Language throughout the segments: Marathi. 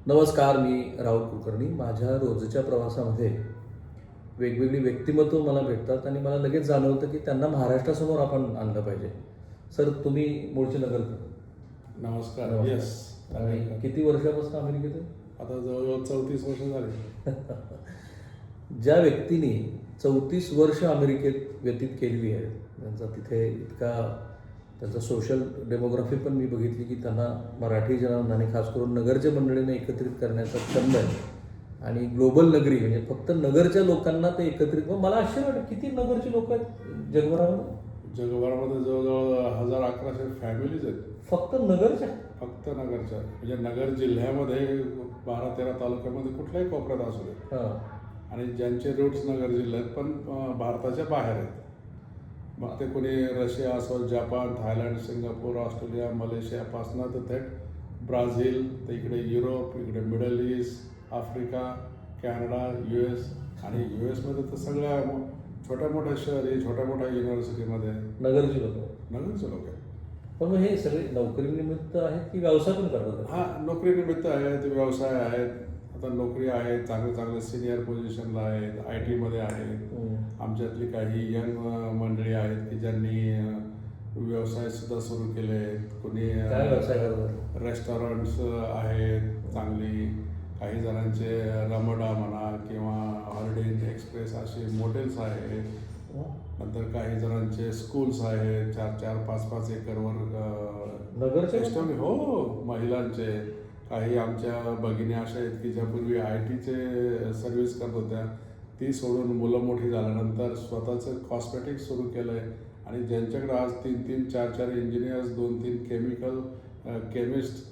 नमस्कार, मी राहुल कुलकर्णी. माझ्या रोजच्या प्रवासामध्ये वेगवेगळी व्यक्तिमत्व मला भेटतात आणि मला लगेच जाणवतं की त्यांना महाराष्ट्रासमोर आपण आणलं पाहिजे. सर, तुम्ही मूळचे नगरकर. नमस्कार. नमस्कार. येस. आणि किती वर्षापासून अमेरिकेत आहे? आता जवळजवळ 34 वर्ष झाली. ज्या व्यक्तीने 34 वर्ष अमेरिकेत व्यतीत केलेली आहे, त्यांचा तिथे इतका त्यांचा सोशल डेमोग्राफी पण मी बघितली की त्यांना मराठी जनांना आणि खास करून नगरच्या मंडळींना एकत्रित करण्याचा छंद आहे. आणि ग्लोबल नगरी म्हणजे फक्त नगरच्या लोकांना ते एकत्रित, मग मला आश्चर्य वाटतं किती नगरची लोक आहेत जगभरामध्ये. जगभरामध्ये जवळजवळ 1100 फॅमिलीज आहेत. फक्त नगरच्या. फक्त नगरच्या, म्हणजे नगर जिल्ह्यामध्ये 12-13 तालुक्यामध्ये कुठल्याही कोपऱ्यात असू दे. हां. आणि ज्यांचे रूट्स नगर जिल्ह्यात पण भारताच्या बाहेर आहेत. मग ते कोणी रशिया असो, जपान, थायलंड, सिंगापूर, ऑस्ट्रेलिया, मलेशियापासनं तर थेट ब्राझील, तर इकडे युरोप, इकडे middle east, Africa, Canada, US. आणि US मध्ये तर सगळ्या छोट्या मोठ्या शहरी, छोट्या मोठ्या युनिव्हर्सिटीमध्ये नगरची लोक. नगरचे लोक आहेत. पण मग हे सगळे नोकरीनिमित्त आहेत की व्यवसाय पण करतात? हां, नोकरीनिमित्त आहेत, व्यवसाय आहेत. आता नोकरी आहेत, चांगले चांगले सिनियर पोझिशनला आहेत, IT मध्ये आहेत. आमच्यातली काही यंग मंडळी आहेत की ज्यांनी व्यवसायसुद्धा सुरू केले आहेत. कोणी काय व्यवसाय करतात? रेस्टॉरंट्स आहेत चांगली. काही जणांचे रमडा म्हणा किंवा हॉलिडे एक्सप्रेस असे मोटेल्स आहेत. नंतर काही जणांचे स्कूल्स आहेत 4-4, 5-5 एकरवर नगरचे? हो, महिलांचे. काही आमच्या भगिनी अशा आहेत की ज्या पूर्वी IT चे सर्व्हिस करत होत्या, ती सोडून मुलं मोठी झाल्यानंतर स्वतःचं कॉस्मेटिक्स सुरू केलं आहे. आणि ज्यांच्याकडे आज 3-3, 4-4 इंजिनियर्स, 2-3 केमिस्ट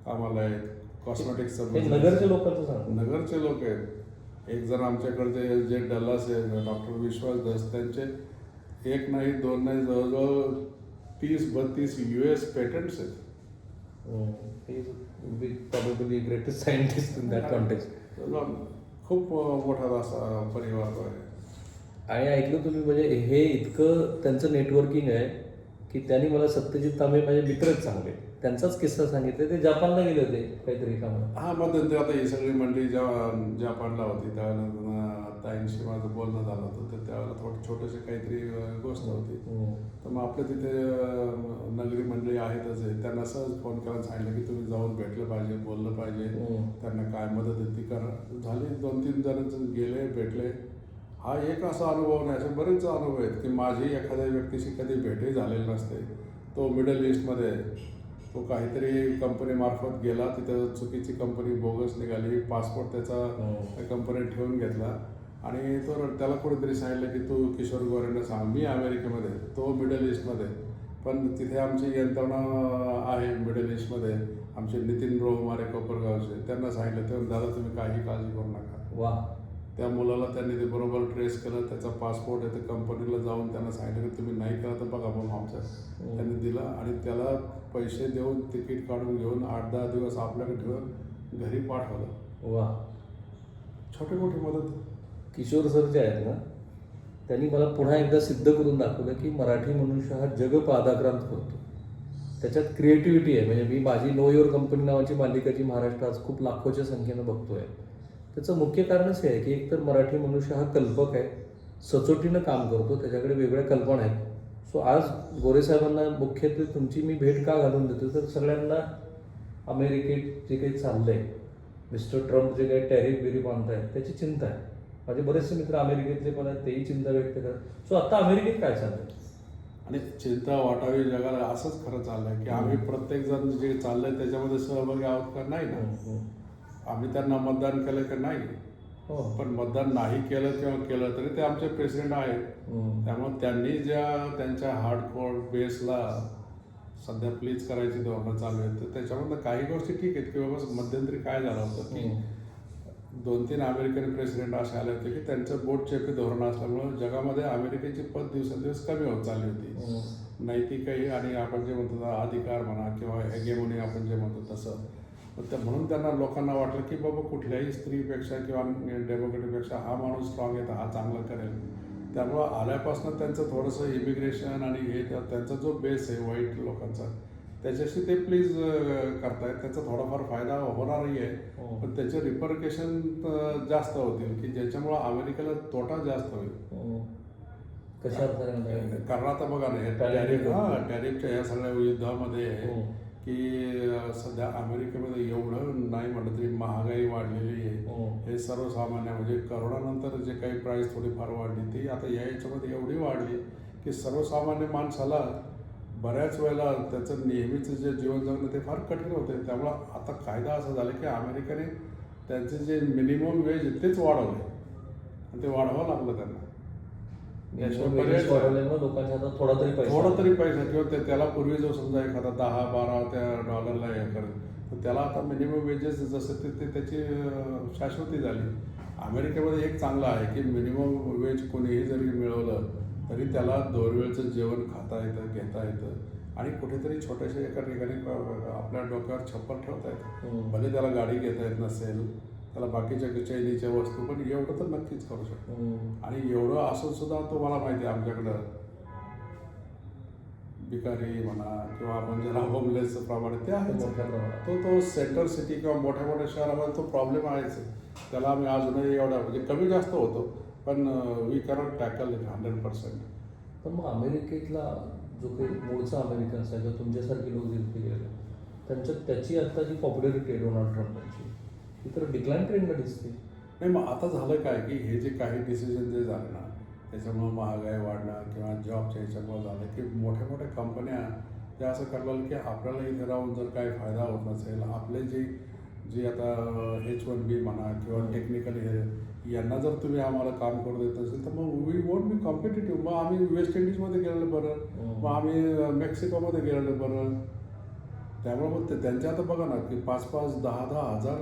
कामाला आहेत. कॉस्मेटिक्सचं हे नगरच्या लोकांचं सांगतो. नगरचे लोक आहेत. एक जण आमच्याकडचे जे डल्लास आहे, डॉक्टर विश्वास दस, त्यांचे 1 नाही 2 नाही जवळजवळ 30-32 US पेटंट्स आहेत. Probably greatest scientist in that context. खूप मोठा असा परिवार आहे. आणि ऐकलं तुम्ही, म्हणजे हे इतकं त्यांचं नेटवर्किंग आहे की त्यांनी मला सत्यजित तांबे माझे मित्रच चांगले, त्यांचाच किस्सा सांगितले. ते जपानला गेले होते काहीतरी कामाला. हां, मग ते आता ही सगळी मंडळी जेव्हा जपानला होती त्यावेळेला ताईंशी माझं बोलणं झालं होतं, तर त्यावेळेला थोडं छोटंशी काहीतरी गोष्ट होती. तर मग आपल्या तिथे नगरी मंडळी आहेतच आहे. त्यांना सहज फोन करायला सांगितलं की तुम्ही जाऊन भेटलं पाहिजे, बोललं पाहिजे, त्यांना काय मदत आहे ती करा. झाली. 2-3 जण गेले, भेटले. हा एक असा अनुभव नाही, असे बरेच अनुभव आहेत की माझी एखाद्या व्यक्तीशी कधी भेटही झालेली नसते. तो मिडल ईस्टमध्ये, तो काहीतरी कंपनीमार्फत गेला, तिथं चुकीची कंपनी बोगस निघाली, पासपोर्ट त्याचा कंपनीत ठेवून घेतला. आणि तो त्याला कोणीतरी सांगितलं की तू किशोर गोरेंना सांग, मी अमेरिकेमध्ये, तो मिडल ईस्टमध्ये. पण तिथे आमची यंत्रणा आहे मिडल ईस्टमध्ये, आमचे नितीन रोहमारे कोपरगावचे, त्यांना सांगितलं. तेव्हा दादा तुम्ही काही काळजी करू नका. वा. त्या मुलाला त्यांनी ते बरोबर ट्रेस केलं, त्याचा पासपोर्ट आहे, तर कंपनीला जाऊन त्यांना सांगितलं की तुम्ही नाही केलं तर बघा म्हणून आमच्या. त्यांनी दिला आणि त्याला पैसे देऊन तिकीट काढून घेऊन 8-10 दिवस आपल्याकडे ठेवून घरी पाठवलं. वा. छोटी मोठी मदत. किशोर सर जे आहेत ना, त्यांनी मला पुन्हा एकदा सिद्ध करून दाखवलं की मराठी मनुष्य हा जग पादाक्रांत करतो. त्याच्यात क्रिएटिव्हिटी आहे. म्हणजे मी माझी नो युअर कंपनी नावाची मालिका जी महाराष्ट्रात खूप लाखोच्या संख्येनं बघतोय, त्याचं मुख्य कारणच हे आहे की एकतर मराठी मनुष्य हा कल्पक आहे, सचोटीनं काम करतो, त्याच्याकडे वेगळ्या कल्पना आहेत. सो आज गोरेसाहेबांना मुख्यत्वे तुमची मी भेट का घालून देतो, तर सगळ्यांना अमेरिकेत जे काही चाललं आहे, मिस्टर ट्रम्प जे काही टॅरिफ बिरीफ आणतायत त्याची चिंता आहे. माझे बरेचसे मित्र अमेरिकेतले पण आहेत, तेही चिंता व्यक्त करतात. सो आता अमेरिकेत काय चाललंय? आणि चिंता वाटावी जगाला, असंच खरं चाललंय की आम्ही प्रत्येकजण जे चाललंय त्याच्यामध्ये सहभागी आहोत का नाही ना. आम्ही त्यांना मतदान केलं का नाही. पण मतदान नाही केलं किंवा केलं तरी ते आमचे प्रेसिडेंट आहेत. त्यामुळे त्यांनी ज्या त्यांच्या हार्डकोर बेसला सध्या प्लीज करायची धोरणं चालू आहेत, तर त्याच्यामधलं काही गोष्टी ठीक आहेत की बाबा मध्यंतरी काय झालं होतं की 2-3 अमेरिकन प्रेसिडेंट असे आले होते की त्यांचं बोट चेपी धोरण असल्यामुळं जगामध्ये अमेरिकेची पद दिवसेंदिवस कमी होत चालली होती. नैतिकही आणि आपण जे म्हणतो अधिकार म्हणा किंवा हेगेमोनी आपण जे म्हणतो तसं. म्हणून त्यांना लोकांना वाटलं की बाबा कुठल्याही स्त्रीपेक्षा किंवा डेमोक्रेटपेक्षा हा माणूस स्ट्रॉंग आहे, तर हा चांगला करेल. त्यामुळं आल्यापासून त्यांचं थोडंसं इमिग्रेशन आणि हे त्यांचा जो बेस आहे वाईट लोकांचा, त्याच्याशी ते प्लीज करतायत. त्याचा थोडाफार फायदा होणारही आहे, पण त्याचे रिपरकेशन जास्त होतील की ज्याच्यामुळं अमेरिकेला तोटा जास्त होईल. कशा अर्थाने? कारण आता बघा ना, टॅरिफच्या ह्या सगळ्या युद्धामध्ये की सध्या अमेरिकेमध्ये एवढं नाही म्हटलं तरी महागाई वाढलेली आहे. हे सर्वसामान्य म्हणजे करोनानंतर जे काही प्राईस थोडीफार वाढली ती आता या याच्यामध्ये एवढी वाढली की सर्वसामान्य माणसाला बऱ्याच वेळेला त्याचं नेहमीचं जे जीवन जगणं ते फार कठीण होते. त्यामुळं आता कायदा असा झाला की अमेरिकेने त्यांचे जे मिनिमम वेज तेच वाढवले आणि ते वाढवावं लागलं त्यांना. लोकांच्या हातात थोडा तरी पैसा किंवा त्याला पूर्वी जो समजा एखादा 10-12 त्या डॉलरला हे करेल तर त्याला आता मिनिमम वेजेस जसं ते त्याची शाश्वती झाली. अमेरिकेमध्ये एक चांगलं आहे की मिनिमम वेज कोणीही जरी मिळवलं तरी त्याला 2 वेळचं जेवण खाता येतं, घेता येतं आणि कुठेतरी छोट्याशा एका ठिकाणी आपल्या डोक्यावर छप्पर ठेवता येतं. भले त्याला गाडी घेता येत नसेल, त्याला बाकीच्या चैनीच्या वस्तू, पण एवढं तर नक्कीच करू शकतो. आणि एवढं असून सुद्धा तुम्हाला माहिती आहे आमच्याकडं भिकारी म्हणा किंवा आपण ज्याला होमलेस प्रमाणे ते आहेच. तो सेंट्रल सिटी किंवा मोठ्या मोठ्या शहरामध्ये तो प्रॉब्लेम आहेच. त्याला आम्ही अजूनही एवढा म्हणजे कमी जास्त होतो, पण वी कॅनॉट टॅकल 100%. पण मग अमेरिकेतला जो काही मूळचा अमेरिकन्स आहे किंवा तुमच्यासारखे लोक जिथे गेले त्याची आता जी पॉप्युलरिटी आहे डोनाल्ड ट्रम्पची ती तर डिक्लाइन ट्रेंडला दिसते. नाही, मग आता झालं काय की हे जे काही डिसिजन जे झाले ना त्याच्यामुळं महागाई वाढणं किंवा जॉबच्या ह्याच्यामुळं झालं की मोठ्या मोठ्या कंपन्या त्या असं करायला की आपल्याला इथे राहून जर काही फायदा होत नसेल, आपले जे आता H-1B म्हणा किंवा टेक्निकल हे यांना जर तुम्ही आम्हाला काम करू देत नसेल तर मग वी वोंट बी कॉम्पिटेटिव्ह. मग आम्ही वेस्ट इंडिजमध्ये गेलेलं बरं, मग आम्ही मेक्सिकोमध्ये गेलेलं बरं. त्यामुळे मग त्यांच्या आता बघा ना की 5-5, 10-10 हजार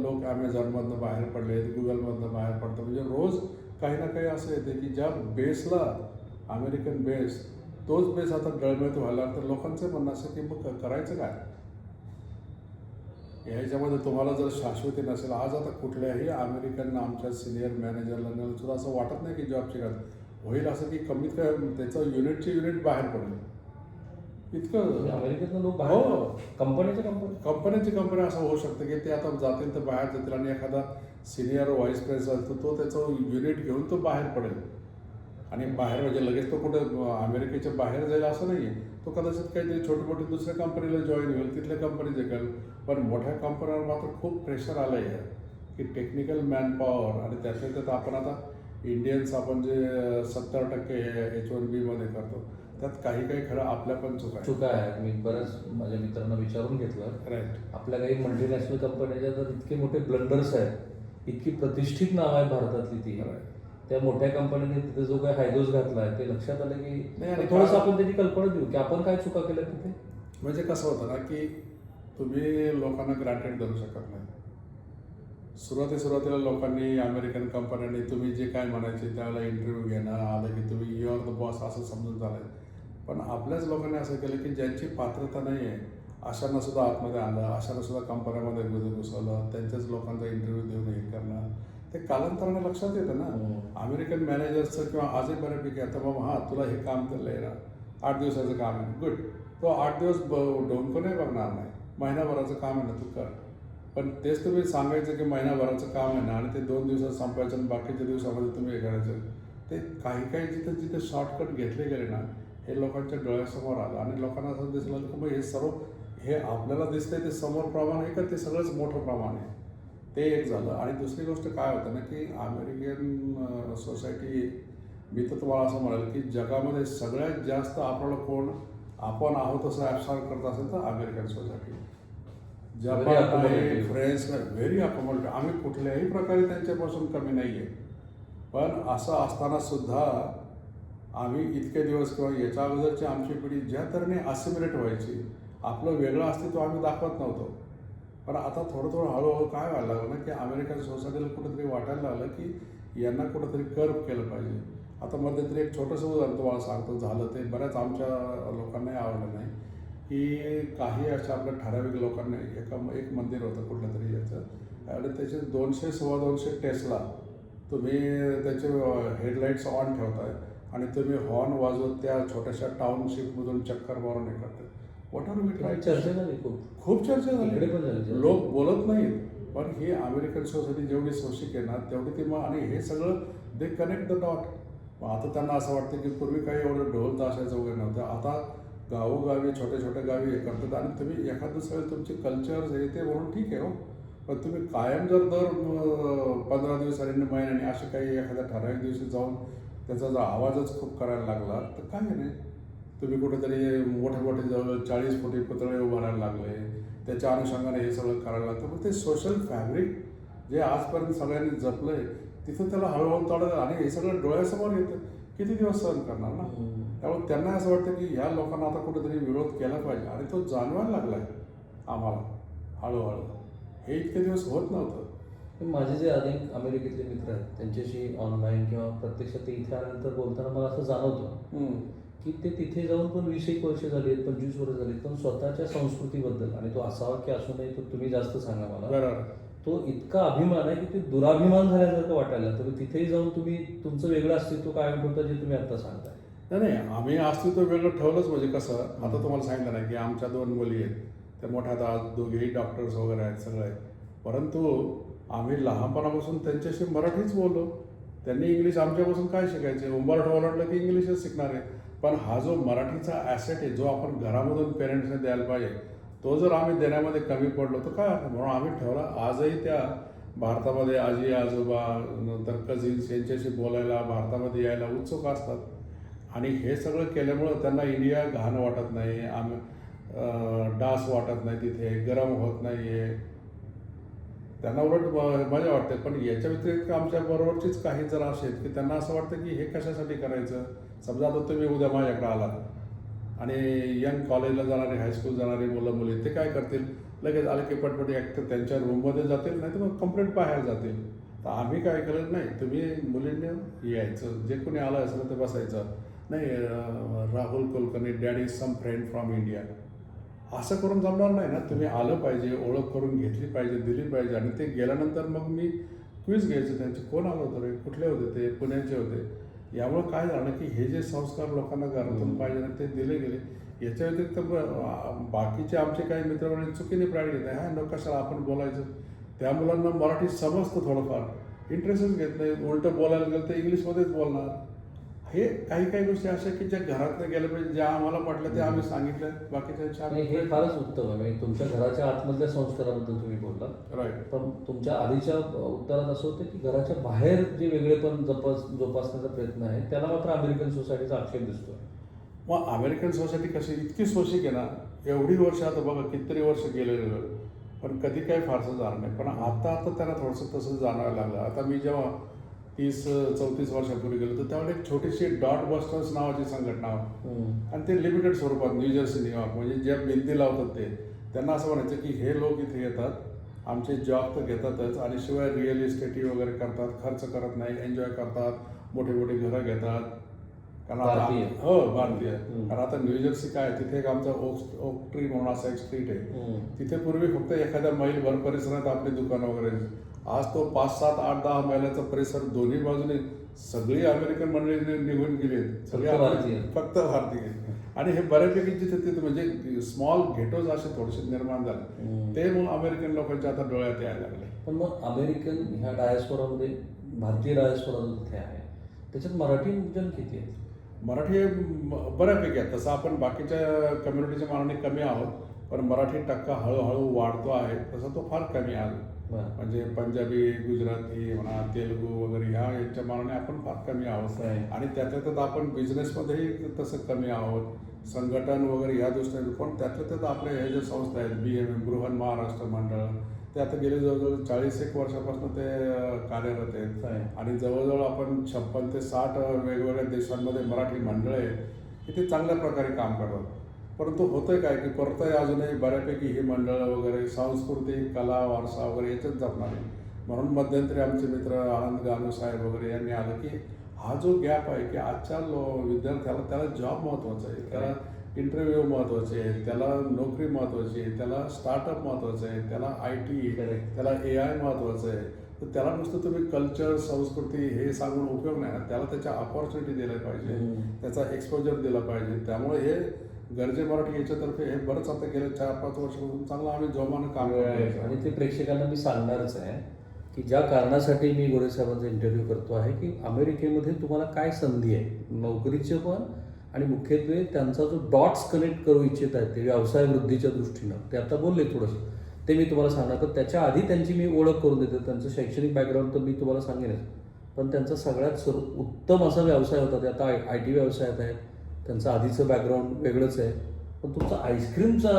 लोक ॲमेझॉनमधनं बाहेर पडले, गुगलमधनं बाहेर पडतात. म्हणजे रोज काही ना काही असं येते की ज्या बेसला अमेरिकन बेस तोच बेस आता डळमळीत व्हायला तर लोकांचं म्हणणं असं की मग करायचं काय ह्याच्यामध्ये. तुम्हाला जर शाश्वती नसेल, आज आता कुठल्याही अमेरिकन आमच्या सिनियर मॅनेजरला सुद्धा असं वाटत नाही की जॉबची काय होईल असं की कमीत कमी त्याचं युनिट बाहेर पडेल इतकं. अमेरिकेतनं लोक हो, कंपनीची कंपनी असं होऊ शकतं की ते आता जातील तर बाहेर जातील आणि एखादा सिनियर व्हाईस प्रेसिडेंट तो त्याचं युनिट घेऊन तो बाहेर पडेल आणि बाहेर म्हणजे लगेच तो कुठं अमेरिकेच्या बाहेर जाईल असं नाही आहे. तो कदाचित काहीतरी छोटी मोठी दुसऱ्या कंपनीला जॉईन होईल, तिथल्या कंपनी जिंकेल. पण मोठ्या कंपन्यांवर मात्र खूप प्रेशर आलं आहे की टेक्निकल मॅनपॉवर आणि त्यातल्या त्यात आपण आता इंडियन्स आपण जे 70% H-1B मध्ये करतो त्यात काही खरं आपल्या पण चुका आहेत. मी बऱ्याच माझ्या मित्रांना विचारून घेतलं. राईट. आपल्या काही मल्टीनॅशनल कंपन्याच्या जर इतके मोठे ब्लंडर्स आहेत, इतकी प्रतिष्ठित नाव आहे भारतातली ती, त्या मोठ्या कंपनीने तिथे जो काही हायदोस घातला आहे ते लक्षात आलं की थोडंसं आपण त्याची कल्पना देऊ की आपण काय चुका केल्या तिथे. म्हणजे कसं होतं ना की तुम्ही लोकांना ग्रँटेड धरू शकत नाही. सुरुवातीला लोकांनी अमेरिकन कंपन्यांनी तुम्ही जे काय म्हणायचे त्यावेळेला इंटरव्ह्यू घेणं आलं की तुम्ही यू आर द बॉस असं समजून झालं. पण आपल्याच लोकांनी असं केलं की ज्यांची पात्रता नाही आहे अशांना सुद्धा आतमध्ये आणलं, अशांना सुद्धा कंपन्यामध्ये घुसवलं, त्यांच्याच लोकांचा इंटरव्ह्यू देऊन हे करणं. ते कालांतराने लक्षात येतं ना. अमेरिकन मॅनेजर्सचं किंवा आजही बऱ्यापैकी आता बाबा हां तुला हे काम तर आहे ना 8 दिवसाचं काम आहे, गुड. तो 8 दिवस डोंको नाही बघणार नाही, महिनाभराचं काम आहे ना तू कर. पण तेच तुम्ही सांगायचं की महिनाभराचं काम आहे ना आणि ते 2 दिवसात संपायचं आणि बाकीच्या दिवसामध्ये तुम्ही हे करायचं. ते काही जिथे शॉर्टकट घेतले गेले ना हे लोकांच्या डोळ्यासमोर आलं आणि लोकांना असं दिसलं की मग हे सर्व हे आपल्याला दिसतंय ते समोर प्रमाण आहे का ते सगळंच मोठं प्रमाण आहे. ते एक झालं. आणि दुसरी गोष्ट काय होतं ना की अमेरिकन सोसायटी मी तर तुम्हाला असं म्हणाल की जगामध्ये सगळ्यात जास्त आपल्याला कोण आपण आहोत असं ॲब्सॉर्ब करत असेल तर अमेरिकन सोसायटी. जपान आहे, फ्रेंच, व्हेरी अकोमोडेटिव्ह. आम्ही कुठल्याही प्रकारे त्यांच्यापासून कमी नाही आहे. पण असं असताना सुद्धा आम्ही इतके दिवस किंवा याच्या अगोदरची आमची पिढी ज्या तऱ्हेने असिमिलेट व्हायची, आपलं वेगळं अस्तित्व आम्ही दाखवत नव्हतो. पण आता थोडं हळूहळू काय व्हायला लागलं ना की अमेरिकन सोसायटीला कुठंतरी वाटायला लागलं की यांना कुठंतरी कर्व केलं पाहिजे. आता मध्यंतरी एक छोटंसं उदाहरण तुम्हाला सांगतो झालं ते बऱ्याच आमच्या लोकांनाही आवडलं नाही की काही अशा आपल्या ठराविक लोकांनी एक मंदिर होतं कुठलं तरी याचं आणि त्याचे 200-250 टेस्ला तुम्ही त्याचे हेडलाईट्स ऑन ठेवताय आणि तुम्ही हॉर्न वाजवत त्या छोट्याशा टाउनशिपमधून चक्कर मारून हे करताय. व्हॉट आर वी ट्राय चर्चा झाली खूप चर्चा इकडे पण झाली. झाली. लोक बोलत नाहीत, पण ही अमेरिकन सोसायटी जेवढी सोशिक आहे ना तेवढी ती मग, आणि हे सगळं दे कनेक्ट द डॉट. आता त्यांना असं वाटतं की पूर्वी काही एवढं ढोल ताशाचं वगैरे नव्हतं, आता गावोगावी छोट्या छोट्या गावी हे करतात. आणि तुम्ही एखाद दुसऱ्या तुमची कल्चर हे ते म्हणून ठीक आहे हो, पण तुम्ही कायम जर दर 15 दिवसांनी महिन्याने असे काही एखाद्या ठराविक दिवशी जाऊन त्याचा जर आवाजच खूप करायला लागला तर काय नाही. तुम्ही कुठेतरी मोठे मोठे जवळ 40 फुटी पुतळे उभारायला लागले, त्याच्या अनुषंगाने हे सगळं करायला लागतं. मग ते सोशल फॅब्रिक जे आजपर्यंत सगळ्यांनी जपलंय तिथं त्याला हळूहळू तोडायला, आणि हे सगळं डोळ्यासमोर येतं, किती दिवस सहन करणार ना. त्यामुळे त्यांना असं वाटतं की ह्या लोकांना आता कुठेतरी विरोध केला पाहिजे, आणि तो जाणवायला लागलाय आम्हाला हळूहळू. हे इतके दिवस होत नव्हतं. माझे जे अनेक अमेरिकेतले मित्र आहेत त्यांच्याशी ऑनलाईन किंवा प्रत्यक्षात ते इथे आल्यानंतर बोलताना मला असं जाणवतं की ते तिथे जाऊन पण 20-21 वर्ष झाली आहेत, 25 वर्ष झाली, पण स्वतःच्या संस्कृतीबद्दल, आणि तो असावा की असू नये तो तुम्ही जास्त सांगा मला, बरोबर, तो इतका अभिमान आहे की ते दुराभिमान झाल्यासारखं वाटायला. तर तिथेही जाऊन तुम्ही तुमचं वेगळं अस्तित्व कायम ठेवता, जे तुम्ही आता सांगताय. नाही, आम्ही अस्तित्व वेगळं ठेवलंच. म्हणजे कसं, आता तुम्हाला सांगितलं नाही की आमच्या 2 मुली आहेत, त्या मोठ्या आता दोघेही डॉक्टर्स वगैरे आहेत, सगळं आहे. परंतु आम्ही लहानपणापासून त्यांच्याशी मराठीच बोललो. त्यांनी इंग्लिश आमच्यापासून काय शिकायचे, उंबरठा ओलांडलं की इंग्लिशच शिकणार आहे. पण हा जो मराठीचा ॲसेट आहे, जो आपण घरामधून पेरेंट्सने द्यायला पाहिजे, तो जर आम्ही देण्यामध्ये कमी पडलो तर काय, म्हणून आम्ही ठेवला. आजही त्या भारतामध्ये आजी आजोबा नंतर कझिन्स यांच्याशी बोलायला, भारतामध्ये यायला उत्सुक असतात. आणि हे सगळं केल्यामुळं त्यांना इंडिया घाण वाटत नाही, डास वाटत नाही, तिथे गरम होत नाही आहे, त्यांना उलट मजा वाटते. पण याच्या व्यतिरिक्त आमच्या बरोबरचीच काही जर असे आहेत की त्यांना असं वाटतं की हे कशासाठी करायचं. समजा आता तुम्ही उद्या माझ्याकडे आलात आणि यंग कॉलेजला जाणारे, हायस्कूल जाणारी मुलं मुली ते काय करतील, लगेच आले की पटपट एक तर त्यांच्या रूममध्ये जातील, नाही तर मग कंप्लेंट पाहायला जातील. तर आम्ही काय केलं, नाही तुम्ही मुलींनी यायचं, जे कोणी आलं असेल तर बसायचं. नाही Rahul Kulkarni dad is some friend from India, असं करून जमणार नाही ना. तुम्ही आलं पाहिजे, ओळख करून घेतली पाहिजे, दिली पाहिजे. आणि ते गेल्यानंतर मग मी क्विज घ्यायचे त्यांचे, कोण आलं होतं रे, कुठले होते ते, पुण्याचे होते. यामुळे काय झालं की हे जे संस्कार लोकांना घरातून पाहिजे ना ते दिले गेले. याच्या व्यतिरिक्त बाकीचे आमचे काही मित्रमंडळी चुकीने प्राईड घेत नाही, हा कशाला आपण बोलायचं. त्या मुलांना मराठी समजतं थोडंफार, इंटरेस्टच घेत नाही, उलटं बोलायला गेलं तर इंग्लिशमध्येच बोलणार. हे काही काही गोष्टी अशा की ज्या घरातनं गेल्या पाहिजे, ज्या आम्हाला पटलं ते आम्ही सांगितलं, बाकीच्या आणि हे फारच उत्तम आहे. म्हणजे तुमच्या घराच्या आतमधल्या संस्काराबद्दल तुम्ही बोललात. राईट. पण तुमच्या आधीच्या उत्तरात असं होतं की घराच्या बाहेर जे वेगळेपण जोपासण्याचा प्रयत्न आहे त्याला मात्र अमेरिकन सोसायटीचा आक्षेप दिसतोय. मग अमेरिकन सोसायटी कशी इतकी सोशिक आहे ना, एवढी वर्ष आता बघा कितीतरी वर्ष गेलेलं, पण कधी काही फारसं झालं नाही. पण आता त्यांना थोडंसं तसं जाणवायला लागलं. आता मी जेव्हा 30-34 वर्षापूर्वी गेलो तर त्यावेळेला एक छोटीशी डॉट बस्टर्स नावाची संघटना होती, आणि ते लिमिटेड स्वरूपात न्यूजर्सी, न्यूयॉर्क, म्हणजे जे भिंती लावतात ते, त्यांना असं म्हणायचं की हे लोक इथे येतात, आमचे जॉब तर घेतातच, आणि शिवाय रिअल इस्टेटी वगैरे करतात, खर्च करत नाही, एन्जॉय करतात, मोठे मोठे घरं घेतात. कारण भारतीय. हो भारतीय. कारण आता न्यूजर्सी काय, तिथे एक आमचा ओक ट्री म्हणून असा एक स्ट्रीट आहे, तिथे पूर्वी फक्त एखाद्या मैलभर परिसरात आपली दुकानं वगैरे. आज तो 5-7-8-10 मैलाचा परिसर दोन्ही बाजूने सगळी अमेरिकन मंडळी निघून गेली, सगळे फक्त भारतीय. आणि हे बऱ्यापैकी जिथे तिथे म्हणजे स्मॉल घेटोज असे थोडेसे निर्माण झाले, ते मग अमेरिकन लोकांच्या आता डोळ्यात यायला लागले. पण मग अमेरिकन ह्या डायस्पोरामध्ये भारतीय डायस्पोरा जो तिथे आहे त्याच्यात मराठी जन किती आहे? मराठी बऱ्यापैकी आहे. तसं आपण बाकीच्या कम्युनिटीच्या मानाने कमी आहोत, पण मराठी टक्का हळूहळू वाढतो आहे, तसा तो फार कमी आहे. म्हणजे पंजाबी, गुजराती म्हणा, तेलुगू वगैरे ह्या यांच्या मानाने आपण फार कमी आहोत. आणि त्यातल्या त्यात आपण बिझनेसमध्येही तसं कमी आहोत, संघटन वगैरे ह्या दृष्टीने. पण त्यातल्या त्यात आपल्या हे ज्या संस्था आहेत, BMM बृहन महाराष्ट्र मंडळ, ते आता गेले जवळजवळ 40-1 वर्षापासून ते कार्यरत आहेत. आणि जवळजवळ आपण 56 ते 60 वेगवेगळ्या देशांमध्ये मराठी मंडळ आहेत की ते चांगल्या प्रकारे काम करतात. परंतु होतंय काय की परतही अजूनही बऱ्यापैकी ही मंडळं वगैरे सांस्कृतिक कला वारसा वगैरे याच्यात जपणार आहे. म्हणून मध्यंतरी आमचे मित्र आनंद गानू साहेब वगैरे यांनी आलं की हा जो गॅप आहे की आजच्या विद्यार्थ्याला त्याला जॉब महत्त्वाचा आहे, त्याला इंटरव्ह्यू महत्त्वाचे आहे, त्याला नोकरी महत्त्वाची आहे, त्याला स्टार्टअप महत्त्वाचं आहे, त्याला IT, त्याला AI महत्त्वाचं आहे. तर त्याला नुसतं तुम्ही कल्चर संस्कृती हे सांगून उपयोग नाही, त्याला त्याच्या अपॉर्च्युनिटी दिल्या पाहिजे, त्याचा एक्सपोजर दिला पाहिजे. त्यामुळे हे गरजे मराठी याच्यातर्फे हे बरंच आता गेल्या 4-5 वर्षापासून चांगलं आम्ही जोमानं काम करतो. आणि ते प्रेक्षकांना मी सांगणारच आहे की ज्या कारणासाठी मी गोरे साहेबांचा इंटरव्ह्यू करतो आहे की अमेरिकेमध्ये तुम्हाला काय संधी आहे नोकरीचे पण आणि मुख्यत्वे त्यांचा जो डॉट्स कनेक्ट करू इच्छित आहेत ते व्यवसाय वृद्धीच्या दृष्टीनं ते आता बोलले थोडंसं ते मी तुम्हाला सांगणार तर त्याच्या आधी त्यांची मी ओळख करून देते. त्यांचं शैक्षणिक बॅकग्राऊंड तर मी तुम्हाला सांगेनच, पण त्यांचा सगळ्यात उत्तम असा व्यवसाय होता. ते आता IT व्यवसायात आहेत. त्यांचं आधीचं बॅकग्राऊंड वेगळंच आहे, पण तुमचा आईस्क्रीमचा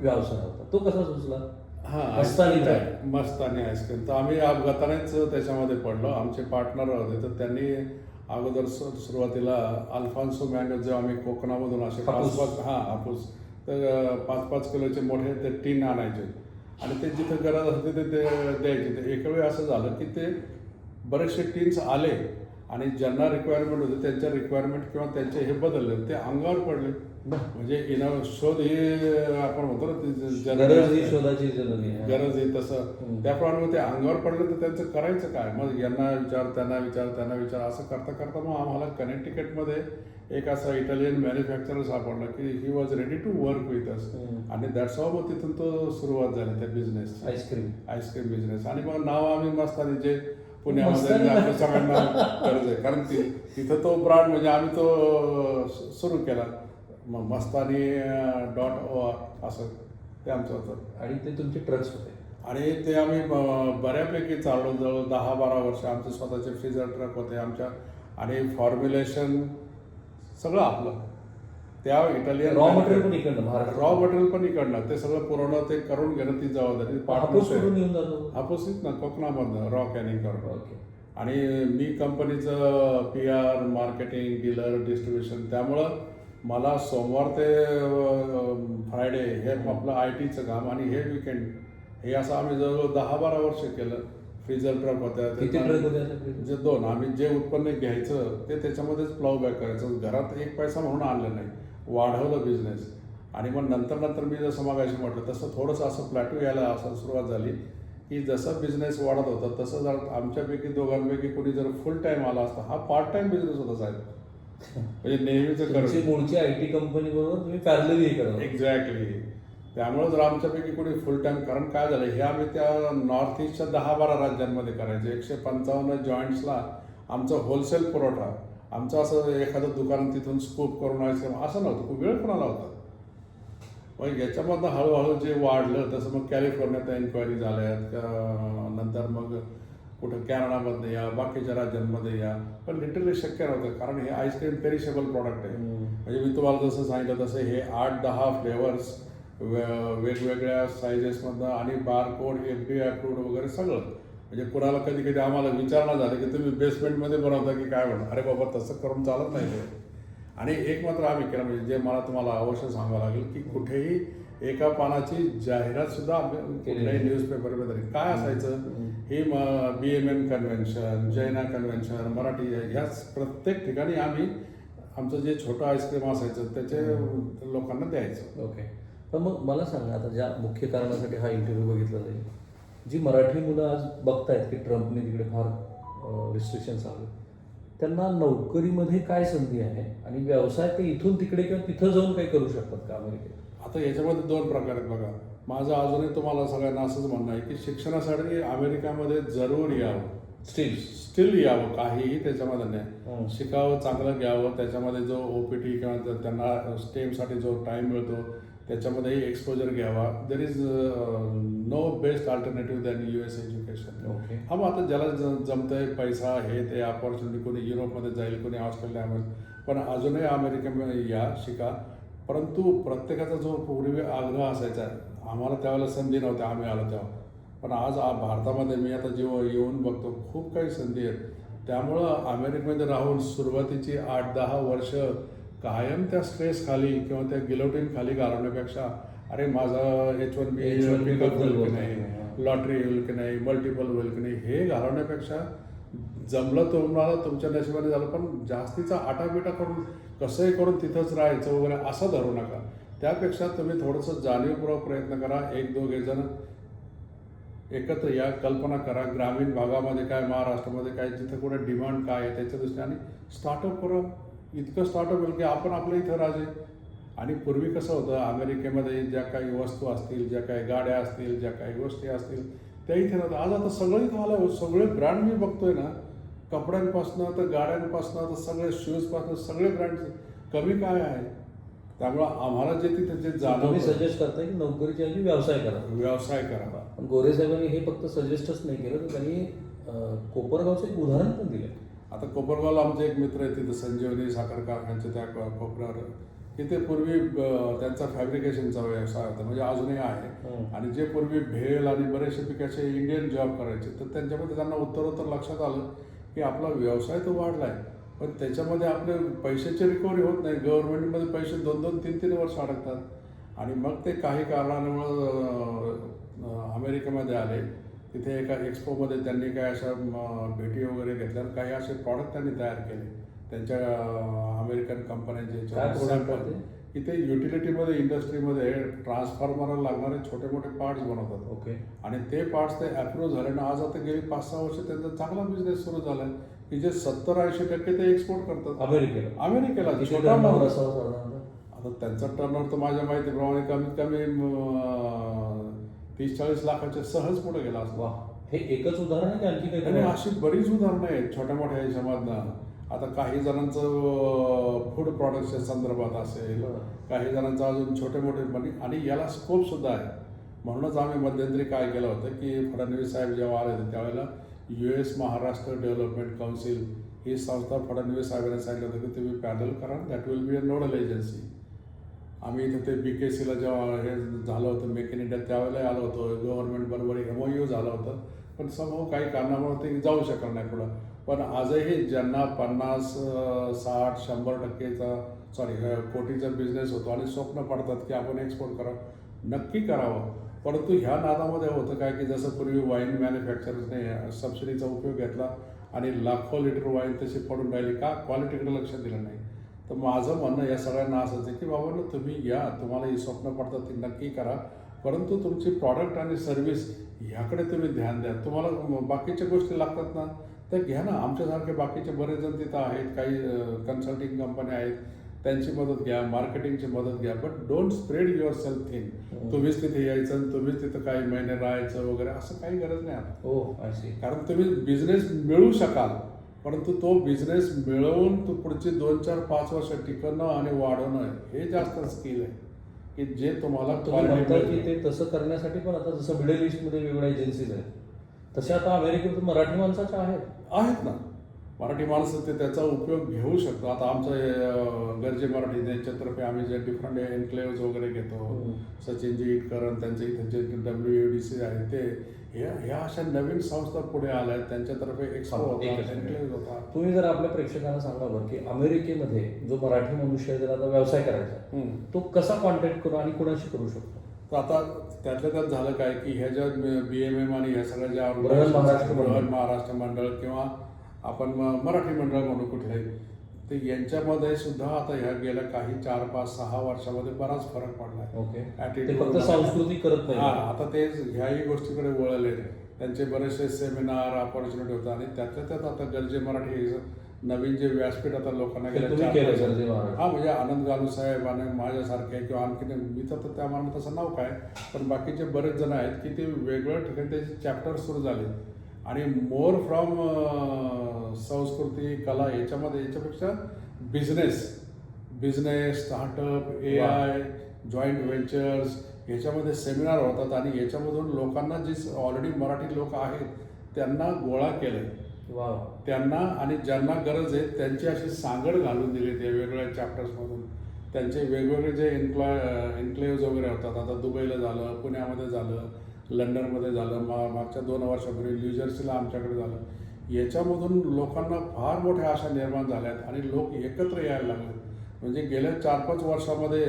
व्यवसाय होता तो कसा सुचला? मस्तानी आईस्क्रीम तर आम्ही अपघातानेच त्याच्यामध्ये पडलो. आमचे पार्टनर होते तर त्यांनी अगोदर सुरुवातीला अल्फान्सो मँगो जे आम्ही कोकणामधून असे हापूस तर 5-5 किलोचे मोठे ते टीन आणायचे आणि ते जिथं गरज असते ते द्यायचे. ते एक वेळ असं झालं की ते बरेचसे टीन्स आले आणि ज्यांना रिक्वायरमेंट होते त्यांच्या रिक्वायरमेंट किंवा त्यांचे हे बदलले ते अंगावर पडले. म्हणजे शोध हे आपण म्हणतो ना गरज ही शोधाची गरज आहे तसं त्याप्रमाणे ते अंगावर पडलं तर त्यांचं करायचं काय. मग यांना विचार त्यांना विचार असं करता करता मग आम्हाला कनेक्टिकटमध्ये एक असा इटालियन मॅन्युफॅक्चरर सापडला की he was ready to work with us आणि दॅट्स हाऊ मग तिथून तो सुरुवात झाली त्या बिझनेस आईस्क्रीम बिझनेस. आणि मग नाव आम्ही मस्तानी जे पुण्यामध्ये आपल्या सगळ्यांना गरज आहे कारण तिथं तो ब्रँड म्हणजे आम्ही तो सुरू केला मग मस्तानी .org असं ते आमचं होतं. आणि ते तुमचे ट्रक्स होते आणि ते आम्ही बऱ्यापैकी चाललो जवळ 10-12 वर्ष. आमचे स्वतःचे फ्रीजर ट्रक होते आमच्या आणि फॉर्म्युलेशन सगळं आपलं त्या इटालियन रॉ मटेरियल पण इकडनं ते सगळं पुरवणं ते करून घेणं ती जबाबदारी. हापूसच ना कोकणामधनं रॉ कॅनिंग करून. आणि मी कंपनीचं PR मार्केटिंग डीलर डिस्ट्रीब्युशन त्यामुळं मला सोमवार ते फ्रायडे हे आपलं ITचं काम आणि हे विकेंड हे असं आम्ही जवळजवळ 10-12 वर्ष केलं. फ्रीजर ट्रक होत्या जे 2 आम्ही जे उत्पन्न घ्यायचं ते त्याच्यामध्येच प्लाव बॅक करायचं. घरात एक पैसा म्हणून आणलं नाही, वाढवलं बिझनेस. आणि मग नंतर मी जसं मगाशी म्हटलं तसं थोडंसं असं प्लॅटू यायला असं सुरुवात झाली की जसं बिझनेस वाढत होता तसं जर आमच्यापैकी दोघांपैकी कोणी जर फुल टाईम आला असता हा पार्ट टाइम बिझनेस होता साहेब. म्हणजे नेहमीच मूळची IT कंपनी बरोबर तुम्ही पॅरलली करा. एक्झॅक्टली. त्यामुळे जर आमच्यापैकी कोणी फुल टाइम कारण काय झालं हे आम्ही त्या नॉर्थ ईस्टच्या 10-12 राज्यांमध्ये करायचे. 155 जॉईंट्सला आमचा होलसेल पुरवठा. आमचं असं एखादं दुकान तिथून स्कूप करून असं नव्हतं. खूप वेळ कोणाला होता. मग याच्यामधनं हळूहळू जे वाढलं तसं मग कॅलिफोर्नियात एन्क्वायरी झाल्यात नंतर मग कुठं कॅनडामध्ये या बाकीच्या राज्यांमध्ये या पण लिटरली शक्य नव्हतं कारण हे आईस्क्रीम पेरिशेबल प्रॉडक्ट आहे. म्हणजे मी तुम्हाला जसं सांगितलं तसं हे 8-10 फ्लेवर्स वेगवेगळ्या सायझेसमधनं आणि बारकोड FDA अप्रूव्ड वगैरे सगळं. म्हणजे कुणाला कधी आम्हाला विचारणं झालं की तुम्ही बेसमेंटमध्ये बनवता की काय म्हणा. अरे बाबा तसं करून चालत नाही ते. आणि एक मात्र आम्ही केलं म्हणजे जे मला तुम्हाला अवश्य सांगावं लागेल की कुठेही एका पानाची जाहिरात सुद्धा कुठल्याही न्यूजपेपरमध्ये काय असायचं ही BMN कन्व्हेन्शन, जैना कन्व्हेन्शन, मराठी ह्या प्रत्येक ठिकाणी आम्ही आमचं जे छोटं आईस्क्रीम असायचं त्याचे लोकांना द्यायचं. ओके. पण मग मला सांगा आता ज्या मुख्य कारणासाठी हा इंटरव्ह्यू बघितला जाईल जी मराठी मुलं आज बघतायत की ट्रम्पने तिकडे फार रिस्ट्रिक्शन्स आले त्यांना नोकरीमध्ये काय संधी आहे आणि व्यवसाय ते इथून तिकडे किंवा तिथं जाऊन काही करू शकतात का अमेरिकेत? आता याच्यामध्ये 2 प्रकार आहेत बघा. माझं अजूनही तुम्हाला सगळ्यांना असंच म्हणणं आहे की शिक्षणासाठी अमेरिकामध्ये जरूर यावं. स्टील यावं काहीही त्याच्यामध्ये नाही. शिकावं, चांगलं घ्यावं. त्याच्यामध्ये जो OPT किंवा त्यांना स्टेमसाठी जो टाईम मिळतो त्याच्यामध्येही एक्सपोजर घ्यावा. There is no best alternative than US education. हा मग आता ज्याला जमतंय पैसा हे ते अपॉर्च्युनिटी कोणी युरोपमध्ये जाईल कोणी ऑस्ट्रेलियामध्ये पण अजूनही अमेरिकेमध्ये या शिका. परंतु प्रत्येकाचा जो पूर्वी आग्रह असायचा आम्हाला त्यावेळेला संधी नव्हत्या आम्ही आलो तेव्हा. पण आज भारतामध्ये मी आता जेव्हा येऊन बघतो खूप काही संधी आहेत. त्यामुळं अमेरिकेमध्ये राहून सुरुवातीची 8-10 वर्ष कायम त्या स्ट्रेस खाली किंवा त्या गिलोटीन खाली घालवण्यापेक्षा अरे माझं H1B होईल की नाही, लॉटरी होईल की नाही, मल्टिपल होईल की नाही हे घालवण्यापेक्षा जमलं तुम्हाला तुमच्या नशिबाने झालं पण जास्तीचा आटापिटा करून कसंही करून तिथंच राहायचं वगैरे असं धरू नका. त्यापेक्षा तुम्ही थोडंसं जाणीवपूर्वक प्रयत्न करा. 1-2 जण एकत्र या, कल्पना करा ग्रामीण भागामध्ये काय महाराष्ट्रामध्ये काय जिथं कुठे डिमांड काय आहे त्याच्या दृष्टीने आणि स्टार्टअप करा. इतकं स्टार्टअप होईल की आपण आपल्या इथं राजे आणि पूर्वी कसं होतं, अमेरिकेमध्ये ज्या काही वस्तू असतील, ज्या काही गाड्या असतील, ज्या काही गोष्टी असतील, त्या इथे नव्हतं. आज आता सगळं इथं आलं. सगळे ब्रँड मी बघतोय ना, कपड्यांपासनं तर गाड्यांपासनं तर सगळे शूजपासनं सगळे ब्रँड. कमी काय आहे? त्यामुळं आम्हाला जे तिथे जे तुम्ही जाणवतं, सजेस्ट करताय की नोकरीच्या ऐवजी व्यवसाय करा. व्यवसाय करावा. पण गोरे साहेबांनी हे फक्त सजेस्टच नाही केलं, तर त्यांनी कोपरगावचं एक उदाहरण पण दिलं. आता कोपरगावला आमचे एक मित्र आहेत तिथं, संजीवनी साखर कारखान्याचे त्या कोपऱ्यावर. तिथे पूर्वी त्यांचा फॅब्रिकेशनचा व्यवसाय होता, म्हणजे अजूनही आहे. आणि जे पूर्वी भेल आणि बरेचसे पिकाचे इंडियन जॉब करायचे, तर त्यांच्यामध्ये त्यांना उत्तरोत्तर लक्षात आलं की आपला व्यवसाय तो वाढला आहे, पण त्याच्यामध्ये आपले पैशाची रिकव्हरी होत नाही. गव्हर्नमेंटमध्ये पैसे 2-2, 3-3 वर्ष अडकतात. आणि मग ते काही कारणामुळं अमेरिकेमध्ये आले. तिथे एका एक्सपोमध्ये त्यांनी काय अशा भेटी वगैरे घेतल्या आणि काही असे प्रॉडक्ट त्यांनी तयार केले त्यांच्या अमेरिकन कंपन्यांचे. काय product होते? इथे युटिलिटीमध्ये, इंडस्ट्रीमध्ये ट्रान्सफॉर्मरला लागणारे छोटे मोठे पार्ट्स बनवतात. ओके. आणि ते पार्ट्स ते अप्रूव्ह झाले ना, आज आता गेली 5-6 वर्ष त्यांचा चांगला बिझनेस सुरू झाला आहे की जे 70-80% ते एक्सपोर्ट करतात अमेरिकेला. किती छोटा turnover माल. असावं साधारणतः? आता त्यांचा टर्नओव्हर तर माझ्या माहितीप्रमाणे कमीत कमी 30-40 लाखाच्या सहज पुढे गेला असतो. वा, हे एकच उदाहरण आहे की आणखी आणि काही? अशी बरीच उदाहरणं आहेत छोट्या मोठ्या याच्यामधनं. आता काही जणांचं फूड प्रॉडक्टच्या संदर्भात असेल, काही जणांचं अजून छोटे मोठे, आणि याला स्कोप सुद्धा आहे. म्हणूनच आम्ही मध्यंतरी काय केलं होतं की फडणवीस साहेब जेव्हा आले होते त्यावेळेला US महाराष्ट्र डेव्हलपमेंट काउन्सिल ही संस्था फडणवीस साहेबांनी सांगितलं होतं की तुम्ही पॅनल करा, that will be a nodal agency. आम्ही इथे ते BKCला जेव्हा हे झालं होतं मेक इन इंडिया, त्यावेळेला आलो होतो. गव्हर्नमेंटबरोबर MOU झालं होतं, पण समोर काही कारणामुळे ते जाऊ शकलं नाही पुढं. पण आजही ज्यांना 50, 60, 100% कोटीचा बिझनेस होतो आणि स्वप्न पडतात की आपण एक्सपोर्ट करावं, नक्की करावं. परंतु ह्या नादामध्ये होतं काय की जसं पूर्वी वाईन मॅन्युफॅक्चरर्सने सबसिडीचा उपयोग घेतला आणि लाखो लिटर वाईन तशी पडून राहिली का? क्वालिटीकडे लक्ष दिलं नाही. तर माझं म्हणणं या सगळ्यांना असंच आहे की बाबांनो, तुम्ही या, तुम्हाला ही स्वप्न पडतात ती नक्की करा, परंतु तुमची प्रॉडक्ट आणि सर्व्हिस ह्याकडे तुम्ही ध्यान द्या. तुम्हाला बाकीच्या गोष्टी लागतात ना, तर घ्या ना. आमच्यासारखे बाकीचे बरेच जण तिथं आहेत, काही कन्सल्टिंग कंपन्या आहेत, त्यांची मदत घ्या, मार्केटिंगची मदत घ्या, but don't spread your self thing. तुम्हीच तिथे यायचं आणि तुम्हीच तिथं काही महिने राहायचं वगैरे असं काही गरज नाही आता. हो, आय सी. कारण तुम्ही बिझनेस मिळवू शकाल, परंतु तो बिझनेस मिळवून तो पुढची 2-4-5 वर्ष टिकवणं आणि वाढवणं हे जास्त स्किल आहे की जे तुम्हाला तुम्ही quality म्हणता की मिळते. ते तसं करण्यासाठी पण आता जसं मिडल ईस्टमध्ये वेगवेगळ्या एजन्सीज आहेत, तसे आता अमेरिकेत मराठी माणसाच्या आहेत ना. मराठी माणसं ते त्याचा उपयोग घेऊ शकतो. आता आमचं गरजे मराठी त्यांच्यातर्फे आम्ही जे डिफरंट एन्क्लेव्ज वगैरे घेतो, सचिनजी इटकरण त्यांचे इथे जे WADC आहे ते, ह्या अशा नवीन संस्था पुढे आल्या आहेत, त्यांच्यातर्फे एक्सपो होता, एन्क्लेव्ज होता. तुम्ही जर आपल्या प्रेक्षकांना सांगा बरं की अमेरिकेमध्ये जो मराठी मनुष्य आहे, त्याला आता व्यवसाय करायचा, तो कसा कॉन्टॅक्ट करू आणि कुणाशी करू शकतो? तर आता त्यातल्या त्यात झालं काय की ह्या ज्या BMM आणि ह्या सगळ्या ज्या बृहन महाराष्ट्र मंडळ किंवा आपण मराठी मंडळ म्हणू कुठल्याही, तर यांच्यामध्ये सुद्धा आता ह्या गेल्या काही 4-5-6 वर्षामध्ये बराच फरक पडला आहे. ओके. ते फक्त सांस्कृतिक करत नाही. आता ते ह्याही गोष्टीकडे वळले. त्यांचे बरेचसे सेमिनार अपॉर्च्युनिटी होतात आणि त्यातल्या त्यात आता गरजे मराठी नवीन जे व्यासपीठ आता लोकांना म्हणजे आनंद गालू साहेब आणि माझ्यासारखे किंवा आणखी मी तर त्या मानानं तसं नाव काय, पण बाकीचे बरेच जण आहेत की ते वेगवेगळ्या ठिकाणी त्याचे चॅप्टर सुरू झाले आणि मोर फ्रॉम संस्कृती कला याच्यापेक्षा business startup, AI, joint ventures याच्यामध्ये सेमिनार होतात आणि याच्यामधून लोकांना जे ऑलरेडी मराठी लोक आहेत त्यांना गोळा केलं. त्यांना आणि ज्यांना गरज आहे त्यांची अशी सांगड घालून दिली त्या वेगवेगळ्या चॅप्टर्समधून. त्यांचे वेगवेगळे जे एन्क्लेव्ज वगैरे होतात. आता दुबईला झालं, पुण्यामध्ये झालं, लंडनमध्ये झालं, मागच्या 2 वर्षापूर्वी न्यूजर्सीला आमच्याकडे झालं. याच्यामधून लोकांना फार मोठ्या आशा निर्माण झाल्यात आणि लोक एकत्र यायला लागले. म्हणजे गेल्या 4-5 वर्षामध्ये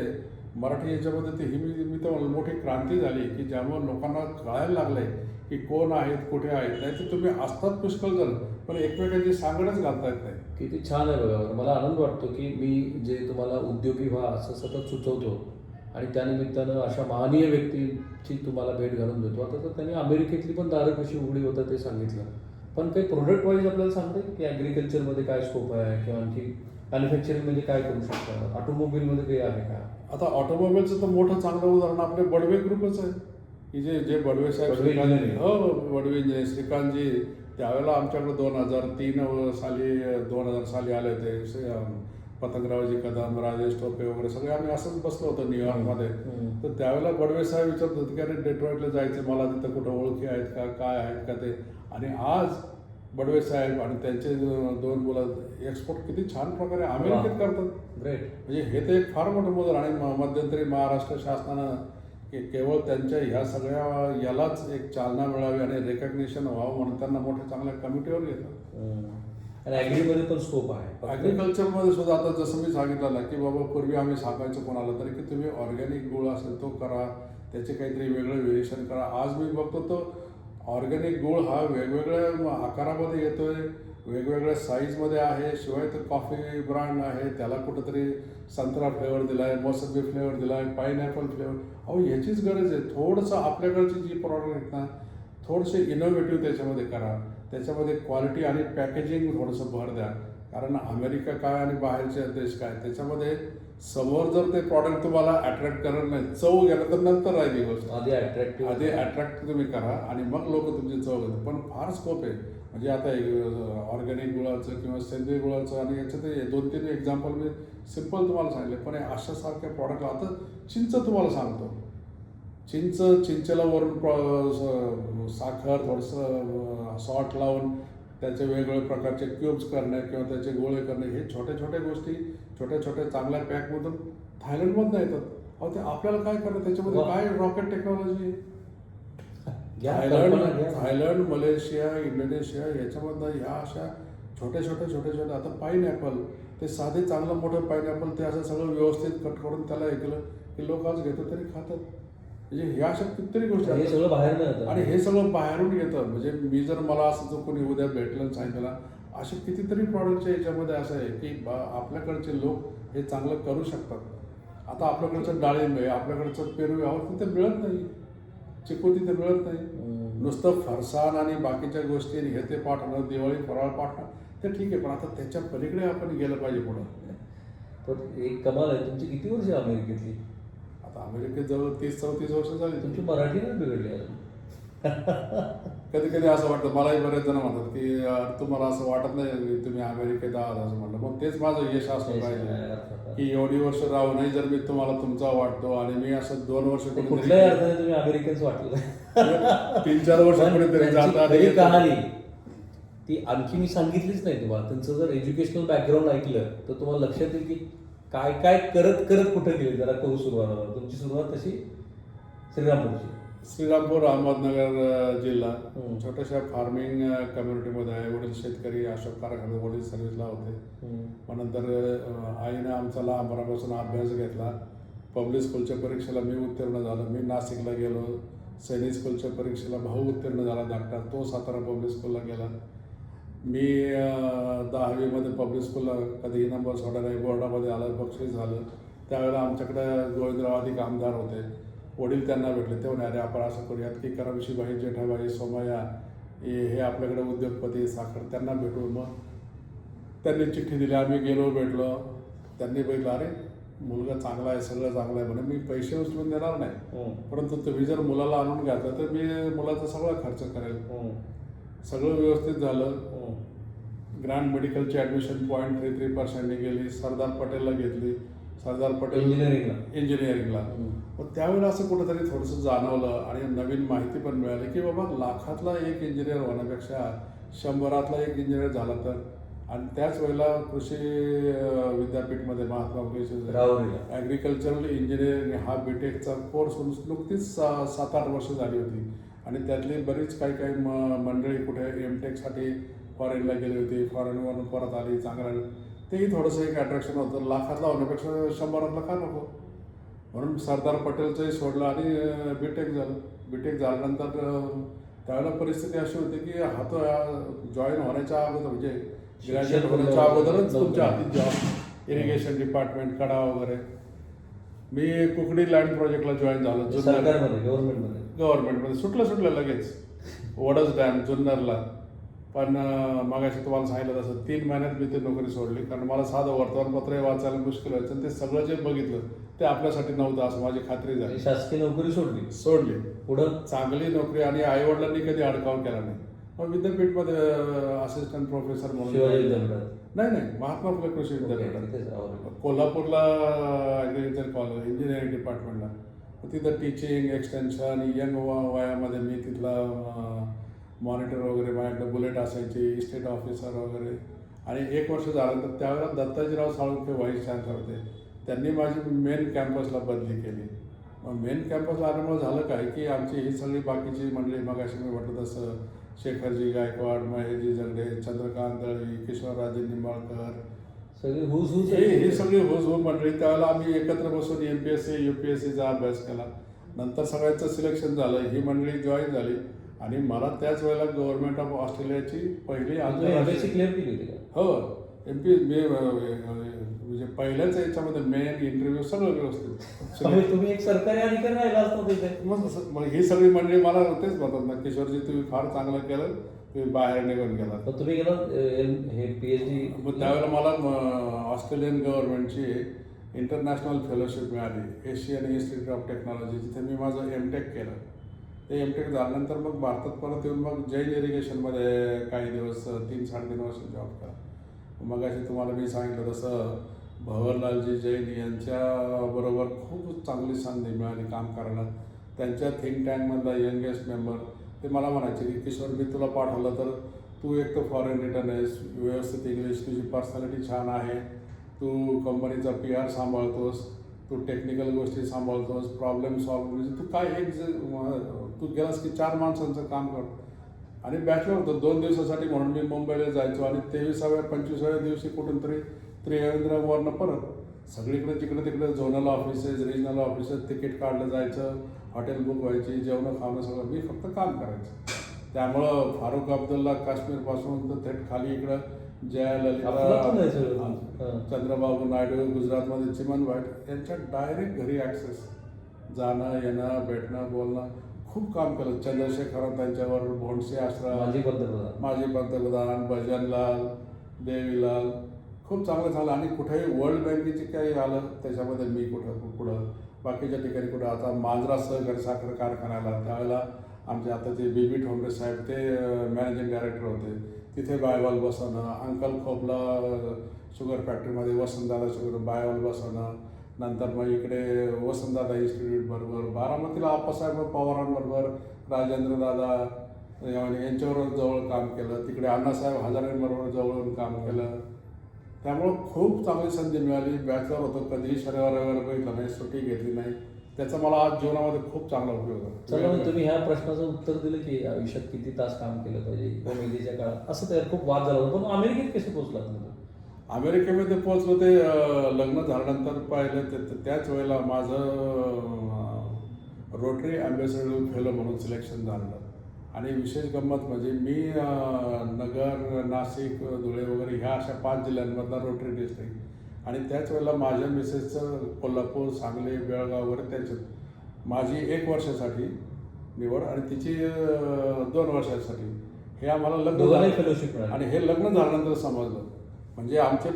मराठी याच्यामध्ये ते मी तर मोठी क्रांती झाली की ज्यामुळे लोकांना कळायला लागलंय की कोण आहेत, कुठे आहेत. नाही तर तुम्ही असतात पुष्कळ जण, पण एकमेकांची सांगडच घालता येत नाही. किती छान आहे बघा. मला आनंद वाटतो की मी जे तुम्हाला उद्योगी व्हा असं सतत सुचवतो आणि त्यानिमित्तानं अशा महनीय व्यक्तीची तुम्हाला भेट घालून देतो. आता तर त्यांनी अमेरिकेतली पण दारं कशी उघडी होतं ते सांगितलं, पण काही प्रोडक्ट वाईज आपल्याला सांगते की ॲग्रिकल्चरमध्ये काय स्कोप आहे किंवा आणखी मॅन्युफॅक्चरिंग म्हणजे काय करू शकता? ऑटोमोबाईलमध्ये काही आहे का? आता ऑटोमोबाईलचं तर मोठं चांगलं उदाहरण आपले बडवे ग्रुपच आहे की जे बडवे साहेब बडवे श्रीकांत engineering. हो बडवे इंजिनियर श्रीकांतजी त्यावेळेला आमच्याकडे 2003 साली 2000 साली आले होते. पतंगरावजी कदम, राजेश टोपे वगैरे सगळे आम्ही असंच बसलो होतो न्यूयॉर्कमध्ये. तर त्यावेळेला बडवे साहेब विचारत होते की अरे डेट्रॉइटला जायचं मला तिथं कुठं ओळखी आहेत का काय आहेत का ते. आणि आज बडवे साहेब आणि त्यांचे 2 मुलं एक्सपोर्ट किती छान प्रकारे अमेरिकेत करतात. ग्रेट. म्हणजे हे तर एक फार मोठं मुद्दा. आणि मध्यंतरी महाराष्ट्र शासनानं केवळ त्यांच्या ह्या सगळ्या यालाच एक चालना मिळावी आणि रेकग्निशन व्हावं म्हणून त्यांना मोठ्या चांगल्या कमिटीवर घेतात. आणि ॲग्रीमध्ये पण स्कोप आहे. ॲग्रिकल्चरमध्ये सुद्धा आता जसं मी सांगितलं ना की बाबा पूर्वी आम्ही सांगायचं कोणाला तरी की तुम्ही ऑर्गॅनिक गुळ असेल तो करा, त्याचे काहीतरी वेगळं व्हेरिएशन करा. आज मी बघतो तो ऑर्गॅनिक गुळ हा वेगवेगळ्या आकारामध्ये येतोय, वेगवेगळ्या साईजमध्ये आहे. शिवाय तो कॉफी ब्रँड आहे, त्याला कुठंतरी संत्रा फ्लेवर दिला आहे, मोसंबी फ्लेवर दिला आहे, पाईनॅपल फ्लेवर. अहो याचीच गरज आहे. थोडंसं आपल्याकडची जी प्रॉडक्ट आहेत ना थोडेसे इनोव्हेटिव्ह त्याच्यामध्ये करा, त्याच्यामध्ये क्वालिटी आणि पॅकेजिंग थोडंसं भर द्या. कारण अमेरिका काय आणि बाहेरचे देश काय त्याच्यामध्ये समोर जर ते प्रॉडक्ट तुम्हाला अट्रॅक्ट करत नाही, चव गेलं तर नंतर राहिली गोष्ट. आधी अट्रॅक्टिव्ह आधी अट्रॅक्ट तुम्ही करा आणि मग लोक तुमची चव घेतात. पण फार स्कोप आहे. म्हणजे आता ऑर्गॅनिक गुळाचं किंवा सेंद्रिय गुळाचं आणि याच्यात 2-3 एक्झाम्पल मी सिम्पल तुम्हाला सांगितले. पण अशासारख्या प्रॉडक्ट आता चिंच तुम्हाला सांगतो. चिंचेला वरून साखर थोडंसं सॉल्ट लावून त्याचे वेगवेगळ्या प्रकारचे क्यूब्स करणे किंवा त्याचे गोळे करणे हे छोट्या छोट्या गोष्टी छोट्या छोट्या चांगल्या पॅकमधून थायलंडमधनं येतात. अहो ते आपल्याला काय करणं त्याच्यामध्ये काय rocket technology. Thailand, Malaysia, Indonesia याच्यामधनं ह्या अशा छोट्या छोट्या आता पाईनॅपल ते साधे चांगलं मोठं पाईनॅपल ते असं सगळं व्यवस्थित कट करून त्याला हे केलं की लोक आज घेतात तरी खातात. म्हणजे ह्या अशा कितीतरी गोष्टी हे सगळं बाहेर येतं आणि हे सगळं बाहेरून येतं. म्हणजे मी जर मला असं जर कोणी उद्या भेटलं आणि सांगितलं असे कितीतरी प्रॉडक्टच्या याच्यामध्ये असं आहे की आपल्याकडचे लोक हे चांगलं करू शकतात. आता आपल्याकडचं डाळिंब आहे, आपल्याकडचं पेरू आहे, तिथे मिळत नाही. चिकू तिथे मिळत नाही. नुसतं फरसाण आणि बाकीच्या गोष्टी हे ते पाठवणं, दिवाळी फराळ पाठवणं ते ठीक आहे. पण आता त्याच्या पलीकडे आपण गेलं पाहिजे पुढं. तर एक कमाल आहे. तुमची किती वर्ष अमेरिकेतली? आता अमेरिकेत जवळ 30-34 वर्ष झाली. तुमची मराठी नाही बिघडली अजून. कधी कधी असं वाटतं, मलाही बरेच जण म्हणतात की तुम्हाला असं वाटत नाही तुम्ही अमेरिकेत आहात असं म्हणलं. मग तेच माझं यश असलं पाहिजे की एवढी वर्ष राहूनही जर मी तुम्हाला तुमचा वाटतो आणि मी असं 2 वर्ष कुठल्याही अर्थाने तुम्ही अमेरिकन्स वाटलं. 3-4 वर्ष कुठेतरी जातात. कहाणी ती आणखी मी सांगितलीच नाही तुम्हाला. त्यांचं जर एज्युकेशनल बॅकग्राऊंड ऐकलं तर तुम्हाला लक्षात येईल की काय काय करत करत कुठं गेले. जरा करू सुरुवात. तुमची सुरुवात तशी श्रीरामपूरची. श्रीरामपूर, अहमदनगर जिल्हा छोट्याशा फार्मिंग कम्युनिटीमध्ये आहे. वडील शेतकरी, अशोक कारखान्यात वडील सर्व्हिसला होते. मग नंतर आईनं आमचा लहानपणापासून अभ्यास घेतला. पब्लिक स्कूलच्या परीक्षेला मी उत्तीर्ण झालो. मी नाशिकला गेलो. सैनिक स्कूलच्या परीक्षेला भाऊ उत्तीर्ण झाला धाकटा, तो सातारा पब्लिक स्कूलला गेला. मी 10वीमध्ये पब्लिक स्कूलला कधीही नंबर सोडा नाही. बोर्डामध्ये आलं, बक्षीस झालं. त्यावेळेला आमच्याकडे गोविंदराव अधिक आमदार होते. वडील त्यांना भेटले. ते म्हणे अरे आपण असं करूयात की करमशीबाई, जेठाबाई, सोमय्या हे आपल्याकडे उद्योगपती साखर त्यांना भेटू. मग त्यांनी चिठ्ठी दिली. आम्ही गेलो, भेटलो. त्यांनी बघितलं अरे मुलगा चांगला आहे, सगळं चांगलं आहे म्हणे. मी पैसे उचलून देणार नाही, परंतु तुम्ही जर मुलाला आणून घातलं तर मी मुलाचा सगळा खर्च करेल. सगळं व्यवस्थित झालं. ग्रँड मेडिकलची ॲडमिशन 0.33% गेली. सरदार पटेलला घेतली. सरदार पटेल इंजिनिअरिंगला. पण त्यावेळेला असं कुठंतरी थोडंसं जाणवलं आणि नवीन माहिती पण मिळाली की बाबा लाखातला एक इंजिनियर होण्यापेक्षा 100रातला एक इंजिनियर झाला तर. आणि त्याच वेळेला कृषी विद्यापीठमध्ये महात्मा फुले ॲग्रिकल्चरल इंजिनिअरिंग हा बीटेकचा कोर्स नुकतीच 7-8 वर्ष झाली होती. आणि त्यातली बरीच काही मंडळी कुठे एमटेकसाठी फॉरेनला गेली होती, फॉरेनवरून परत आली. चांगलं तेही थोडंसं एक अट्रॅक्शन होतं. लाखातला होण्यापेक्षा 100रातला का नको म्हणून सरदार पटेलचंही सोडलं आणि बीटेक झालं. बीटेक झाल्यानंतर त्यावेळेला परिस्थिती अशी होती की हात जॉईन होण्याच्या अगोदर म्हणजे ग्रॅज्युएट होण्याच्या अगोदरच तुमच्या हाती जॉब, इरिगेशन डिपार्टमेंट, कडा वगैरे. मी कुकडी लँड प्रोजेक्टला जॉईन झालो. गव्हर्नमेंटमध्ये सुटलं लगेच. वडस डॅम जुन्नरला पण मगाशी तुम्हाला सांगितलं तसं 3 महिन्यात मी ती नोकरी सोडली, कारण मला साधं वर्तमानपत्रही वाचायला मुश्किल व्हायचं आणि ते सगळं जे बघितलं ते आपल्यासाठी नव्हतं असं माझी खात्री झाली. शासकीय नोकरी सोडली. पुढं चांगली नोकरी आणि आईवडिलांनी कधी अडकाव केला नाही. मग विद्यापीठमध्ये असिस्टंट प्रोफेसर म्हणून शिवाजी विद्यापीठात? नाही, महात्मा फुले कृषी विद्यापीठात कोल्हापूरला ॲग्रिकल्चर कॉलेज इंजिनिअरिंग डिपार्टमेंटला. तिथं टीचिंग एक्सटेन्शन यंग वयामध्ये मी तिथला मॉनिटर वगैरे, माझ्याकडे बुलेट असायची, इस्टेट ऑफिसर वगैरे. आणि 1 वर्ष झाल्यानंतर त्यावेळेला दत्ताजीराव साळुंखे व्हाईस चान्सलर होते. त्यांनी माझी मेन कॅम्पसला बदली केली. मग मेन कॅम्पसला आल्यामुळे झालं काय की आमची ही सगळी बाकीची मंडळी, मगाशी मी म्हटलं तसं शेखरजी गायकवाड, महेशजी जगडे, चंद्रकांत दळवी, किशोरराजे निंबाळकर, सगळी हुजहुज ही सगळी हुजहू मंडळी. त्यावेळेला आम्ही एकत्र बसून MPSC UPSCचा अभ्यास केला. नंतर सगळ्यांचं सिलेक्शन झालं, ही मंडळी जॉईन झाली आणि मला त्याच वेळेला गव्हर्नमेंट ऑफ ऑस्ट्रेलियाची पहिली आंतरराष्ट्रीय क्लिअर केली होती का? हो, MP मी म्हणजे पहिल्याच याच्यामध्ये मेन इंटरव्ह्यू सगळं व्यवस्थित. तुम्ही एक सरकारी अधिकारी राहिला असतो तिथे. मग ही सगळी मंडळी मला तेच म्हणतात ना, किशोरजी तुम्ही फार चांगलं केलं, तुम्ही बाहेर निघून गेला. तर तुम्ही गेला हे PhD. मग त्यावेळेला मला ऑस्ट्रेलियन गव्हर्नमेंटची इंटरनॅशनल फेलोशिप मिळाली, एशियन इन्स्टिट्यूट ऑफ टेक्नॉलॉजी, जिथे मी माझं MTech केलं. ते MTech झाल्यानंतर मग भारतात परत येऊन मग जैन इरिगेशनमध्ये काही दिवस 3-3.5 वर्ष जॉब केला. मग अशी तुम्हाला मी सांगितलं तसं भवरलालजी जैन यांच्याबरोबर खूप चांगली संधी मिळाली काम करायला. त्यांच्या थिंक टँकमधला यंगेस्ट मेंबर ते मला म्हणायचे की किशोर, मी तुला पाठवलं तर तू एक तर फॉरेन रिटर्न आहेस, व्यवस्थित इंग्लिश, तुझी पर्सनॅलिटी छान आहे, तू कंपनीचा PR सांभाळतोस, तू टेक्निकल गोष्टी सांभाळतोस, प्रॉब्लेम सॉल्व्ह, म्हणजे तू काय तू गेलास की 4 माणसांचं काम कर. आणि बॅचलर होतो 2 दिवसासाठी म्हणून मी मुंबईला जायचो आणि 23व्या-25व्या दिवशी कुठून तरी त्रिवेंद्रमवरनं परत सगळीकडे जिकडे तिकडे zonal offices, regional offices, ticket काढलं जायचं, हॉटेल बुक व्हायची, जेवणं खाणं सगळं मी फक्त काम करायचं. त्यामुळं फारुख अब्दुल्ला काश्मीरपासून तर थेट खाली इकडं जयललिता, चंद्रबाबू नायडू, गुजरातमध्ये चिमन वाईट यांच्या डायरेक्ट घरी ॲक्सेस, जाणं येणं भेटणं बोलणं, खूप काम केलं. चंद्रशेखर त्यांच्यावर, भोंडसे आश्रम, माजी पंतप्रधान, भजनलाल, देवीलाल, खूप चांगलं झालं. आणि कुठेही वर्ल्ड बँकेची काही आलं त्याच्यामध्ये मी कुठं बाकीच्या ठिकाणी कुठं. आता मांजरा सहकारी साखर कारखान्याला त्यावेळेला आमचे आता ते BB ठोंबरे साहेब ते मॅनेजिंग डायरेक्टर होते. तिथे बायवाल बसवणं, अंकल खोपला शुगर फॅक्टरीमध्ये वसंतदादा शुगर बायवाल बसवणं. नंतर मग इकडे वसंतदादा इन्स्टिट्यूट बरोबर, बारामतीला आप्पासाहेब पवारांबरोबर राजेंद्र दादा यांच्याबरोबर जवळ काम केलं. तिकडे अण्णासाहेब हजारेंबरोबर जवळून काम केलं. त्यामुळं खूप चांगली संधी मिळाली. बॅचलर होतो, कधीही शनिवार रविवार बघितलं नाही, सुट्टी घेतली नाही. त्याचा मला आज जीवनामध्ये खूप चांगला उपयोग आहे. चला, तुम्ही ह्या प्रश्नाचं उत्तर दिलं की आयुष्यात किती तास काम केलं पाहिजे कोविडच्या काळात, असं तर खूप वाद झाला होता. पण अमेरिकेत कसे पोहोचला तुम्ही? अमेरिकेमध्ये पोहोचलो ते लग्न झाल्यानंतर पाहिलं त्याच वेळेला माझं रोटरी ॲम्बॅसेडर फेलो म्हणून सिलेक्शन झालं. आणि विशेष गंमत म्हणजे मी नगर, नाशिक, धुळे वगैरे ह्या अशा 5 जिल्ह्यांमधला रोटरी डिस्ट्रिक्ट. आणि त्याच वेळेला माझ्या मिसेसचं कोल्हापूर, सांगली, बेळगाव वगैरे त्याच्यात माझी 1 वर्षासाठी निवड आणि तिची 2 वर्षासाठी. हे आम्हाला लग्न झालं फेलोशिप. आणि हे लग्न झाल्यानंतर समजलं. म्हणजे आमचे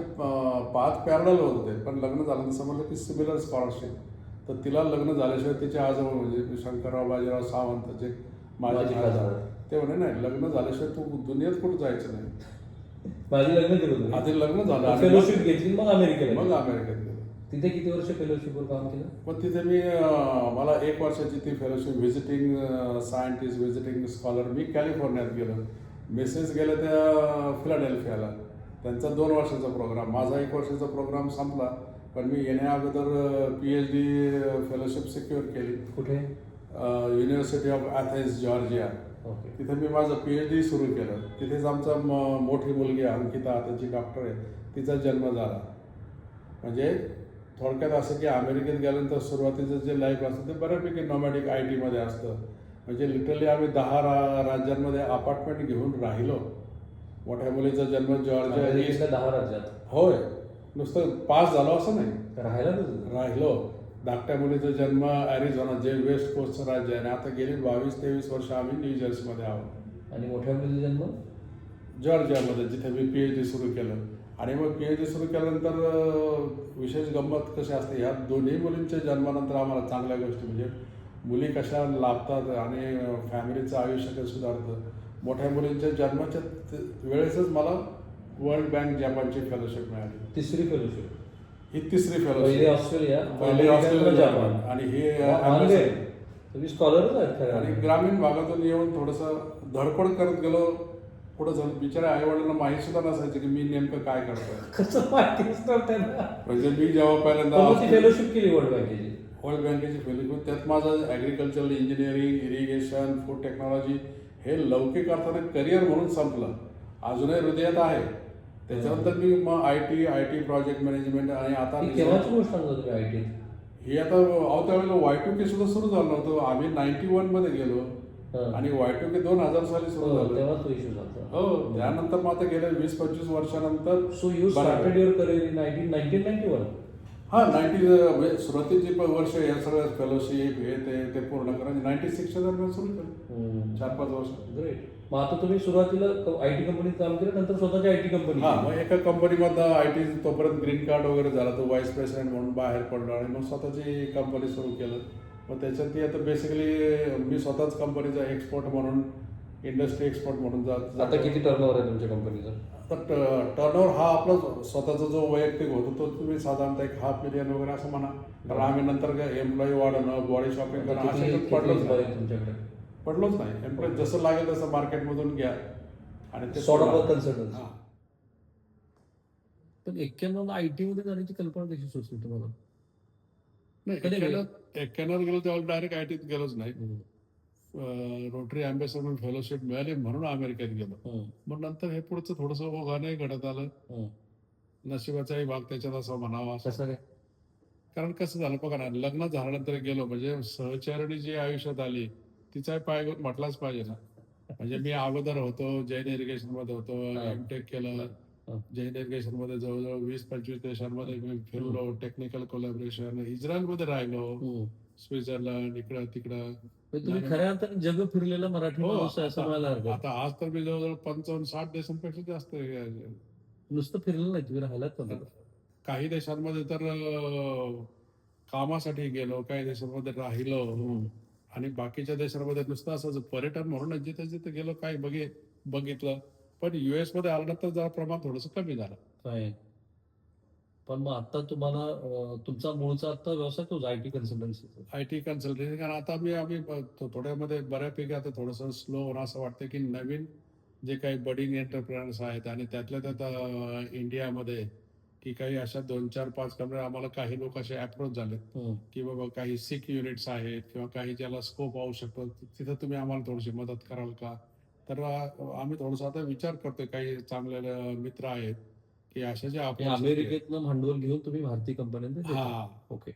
5 पॅरलल होते, पण लग्न झाल्यानंतर समजलं की सिमिलर स्कॉलरशिप. तर तिला लग्न झाल्याशिवाय तिचे आजोबा म्हणजे शंकरराव बाजीराव सावंत जे माझे ते म्हणे नाही, लग्न झाल्याशिवाय तू दुनियेत कुठं जायचं नाही. माझी लग्न केलं, आधी लग्न झालं, फेलोशिप घेतली, मग अमेरिकेत गेलो. तिथे किती वर्ष फेलोशिपवर काम केलं? मग तिथे मी मला 1 वर्षाची ती fellowship, visiting scientist, visiting scholar. मी कॅलिफोर्नियात गेलो, मिसेस गेल्या त्या फिलाडेल्फियाला. त्यांचा 2 वर्षाचा प्रोग्राम, माझा 1 वर्षाचा प्रोग्राम संपला. पण मी येण्या अगोदर PhD फेलोशिप सिक्युअर केली. कुठे? University of Athens, Georgia. तिथे मी माझं PhD सुरू केलं. तिथेच आमचा मोठी मुलगी अंकिता, त्याची डॉक्टर आहे, तिचा जन्म झाला. म्हणजे थोडक्यात असं की अमेरिकेत गेल्यानंतर सुरुवातीचं जे लाईफ असतं ते बऱ्यापैकी नॉमॅडिक IT मध्ये असतं. म्हणजे लिटरली आम्ही 10 राज्यांमध्ये अपार्टमेंट घेऊन राहिलो. मोठ्या मुलीचा जन्म जॉर्जिया, 10 राज्यात. होय, नुसतं पास झालो असं नाही, राहिलो. धाकट्या मुलीचा जन्म ॲरिझोना, जे वेस्ट कोस्टचं राज्य आहे. आणि आता गेली 22-23 वर्ष आम्ही न्यूजर्सीमध्ये आहोत. आणि मोठ्या मुलीचा जन्म जॉर्जियामध्ये, जिथे मी PhD सुरू केलं. आणि मग PhD सुरू केल्यानंतर विशेष गंमत कशी असते, ह्या दोन्ही मुलींच्या जन्मानंतर आम्हाला चांगल्या गोष्टी म्हणजे मुली कशा लाभतात आणि फॅमिलीचं आयुष्य कसं सुधारतं. मोठ्या मुलींच्या जन्माच्या वेळेसच मला वर्ल्ड बँक जपानची फेलोशिप मिळाली. तिसरी फेलोशिप, ही तिसरी पहिली फेलोशिप. ऑस्ट्रेलिया, पहिली ऑस्ट्रेलिया, जपान आणि ही तुम्ही स्कॉलरच आहेत खरं. आणि ग्रामीण भागातून येऊन थोडंसं धडपड करत गेलो. पुढे झालं, बिचाऱ्या आईवडिलांना माहीत सुद्धा नसायचं की मी नेमकं काय करतोय. कसं माहिती असणार त्यांना. म्हणजे मी जेव्हा पहिल्यांदा पण मग ती फेलोशिप केली वर्ल्ड बँकेची. वर्ल्ड बँकेची फेलोशिप, त्यात माझं agricultural engineering, irrigation, food technology हे लौकिक अर्थाने करिअर म्हणून संपलं. अजूनही हृदयात आहे. त्याच्यानंतर मी मग IT प्रोजेक्ट मॅनेजमेंट आणि आता ती केव्हाची गोष्ट सांगता तुम्ही IT? ही आता त्यावेळेला Y2K सुद्धा सुरू झालं नव्हतं. आम्ही 91 मध्ये गेलो आणि Y2K 2000 साली सुरू झालं. तेव्हा तो इश्यू झाला. हो, त्यानंतर मग आता गेल्या 20-25 वर्षानंतर so you started your career in 1991. हा 90 म्हणजे सुरुवातीची वर्ष या सगळ्या फेलोशिप हे ते पूर्ण करून 96च्या दरम्यान सुरू केलं. 4-5 वर्ष. ग्रेट. मग आता तुम्ही सुरुवातीला IT कंपनीत काम केलं, नंतर स्वतःच्या IT कंपनी. हा, मग एका कंपनीमधनं IT तोपर्यंत ग्रीन कार्ड वगैरे झाला, तो व्हाईस प्रेसिडेंट म्हणून बाहेर पडलो आणि मग स्वतःची कंपनी सुरू केलं. मग त्याच्यात ती आता बेसिकली मी स्वतःच कंपनीचा एक्सपोर्ट म्हणून, इंडस्ट्री एक्सपोर्ट म्हणून आता किती टर्नओव्हर आहे तुमच्या कंपनीचा? तर टर्नओव्हर हा आपला स्वतःचा जो वैयक्तिक होतो तो तुम्ही साधारणतः 500,000 वगैरे असं म्हणा. कारण आम्ही नंतर एम्प्लॉई वाढवणं, बॉडी शॉपिंग करणं असे पडलोच नाही. एम्प्लॉई जसं लागेल तसं मार्केटमधून घ्या आणि ते सॉर्ट ऑफ कन्सल्टन्सी. हा. पण 91 IT मध्ये जाण्याची कल्पना कशी सुचली तुम्हाला? नाही, 91 गेलो तेव्हा डायरेक्ट IT गेलोच नाही. रोटरी अँबॅसेडर फेलोशिप मिळाली म्हणून अमेरिकेत गेलो. मग नंतर हे पुढचं थोडंसं ओघाने घडत आलं. नशिबाचाही भाग त्याच्यात असा म्हणावा. कसं काय? कारण कसं झालं बघा ना, लग्न झाल्यानंतर गेलो म्हणजे सहचारिणी जी आयुष्यात आली तिचाही पाय म्हटलाच पाहिजे ना. म्हणजे मी अगोदर होतो जैन इरिगेशन मध्ये होतो, MTech केलं. जैन इरिगेशन मध्ये जवळजवळ 20-25 देशांमध्ये मी फिरलो, टेक्निकल कोलॅबोरेशन, इस्रायलमध्ये राहिलो, स्वित्झर्लंड, इकडं तिकडं. तुम्ही खऱ्या अर्थाने जग फिरलेला मराठी माणूस आहे असं म्हणायला हरकत. आता आज तर मी जवळजवळ 55-60 देशांपेक्षा जास्त नुसतं फिरलं नाही, तुम्ही राहिलात ना. काही देशांमध्ये तर कामासाठी गेलो, काही देशांमध्ये राहिलो आणि बाकीच्या देशांमध्ये नुसतं असं पर्यटन म्हणून जिथे जिथे गेलो काही बघितलं. पण US मध्ये आल्यानंतर जरा प्रमाण थोडंसं कमी झालं. काय पण मग आता तुम्हाला तुमचा मूळचा आता व्यवसाय तोच IT कन्सल्टन्सी. कारण आता आम्ही थोड्यामध्ये बऱ्यापैकी आता थोडंसं स्लो होणं असं वाटतं की नवीन जे काही बडिंग एंटरप्रेनर्स आहेत आणि त्यातल्या त्यात इंडियामध्ये की काही अशा 2-4-5 कंपन्या आम्हाला काही लोक असे अप्रोच झाले की बाबा काही सिक युनिट्स आहेत किंवा काही ज्याला स्कोप होऊ शकतो तिथं तुम्ही आम्हाला थोडीशी मदत कराल का. तर आम्ही थोडंसं आता विचार करतोय, काही चांगले मित्र आहेत की अशा ज्या आपण अमेरिकेतनं भांडवल घेऊन तुम्ही भारतीय कंपन्यांना. हा, ओके.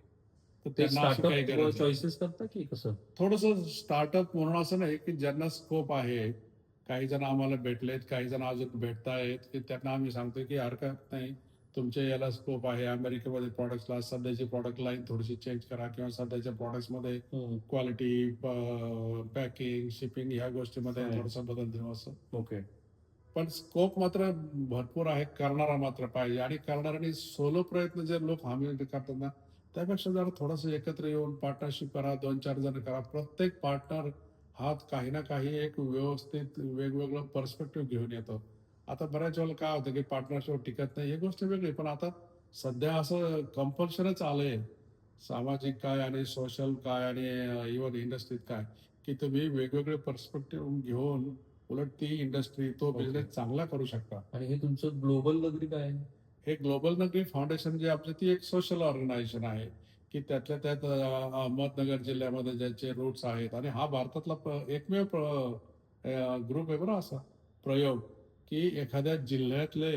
तर त्यांना अशी काही गरज चॉईसेस करता की कसं? थोडंसं स्टार्टअप म्हणून असं नाही की ज्यांना स्कोप आहे. काही जण आम्हाला भेटलेत, काही जण अजून भेटतायत की त्यांना आम्ही सांगतोय की हरकत नाही, तुमच्या याला स्कोप आहे. अमेरिकेमध्ये प्रोडक्ट्सला सध्याची प्रोडक्ट लाईन थोडीशी चेंज करा किंवा सध्याच्या प्रोडक्ट्समध्ये क्वालिटी, पॅकिंग, शिपिंग ह्या गोष्टीमध्ये थोडासा बदल देऊ असं. ओके. पण स्कोप मात्र भरपूर आहे, करणारा मात्र पाहिजे. आणि करणाऱ्यांनी सोलो प्रयत्न जे लोक हमी करतात ना, त्यापेक्षा जरा थोडंसं एकत्र येऊन पार्टनरशिप करा, 2-4 जण करा. प्रत्येक पार्टनर हा काही ना काही एक व्यवस्थित वेगवेगळं पर्स्पेक्टिव्ह घेऊन येतो. आता बऱ्याच वेळेला काय होतं की पार्टनरशिप टिकत नाही, ही गोष्ट वेगळी. पण आता सध्या असं कंपल्शनच आलंय, सामाजिक काय आणि सोशल काय आणि इव्हन इंडस्ट्रीत काय, की तुम्ही वेगवेगळे पर्स्पेक्टिव्ह घेऊन उलट ती इंडस्ट्री, तो बिझनेस चांगला करू शकता. आणि हे तुमचं ग्लोबल नगरी काय आहे? हे ग्लोबल नगरी फाउंडेशन जे आपलं ती एक सोशल ऑर्गनायझेशन आहे की त्यातल्या त्यात अहमदनगर जिल्ह्यामध्ये ज्याचे रूट्स आहेत. आणि हा भारतातला एकमेव ग्रुप आहे बरं असा प्रयोग की एखाद्या जिल्ह्यातले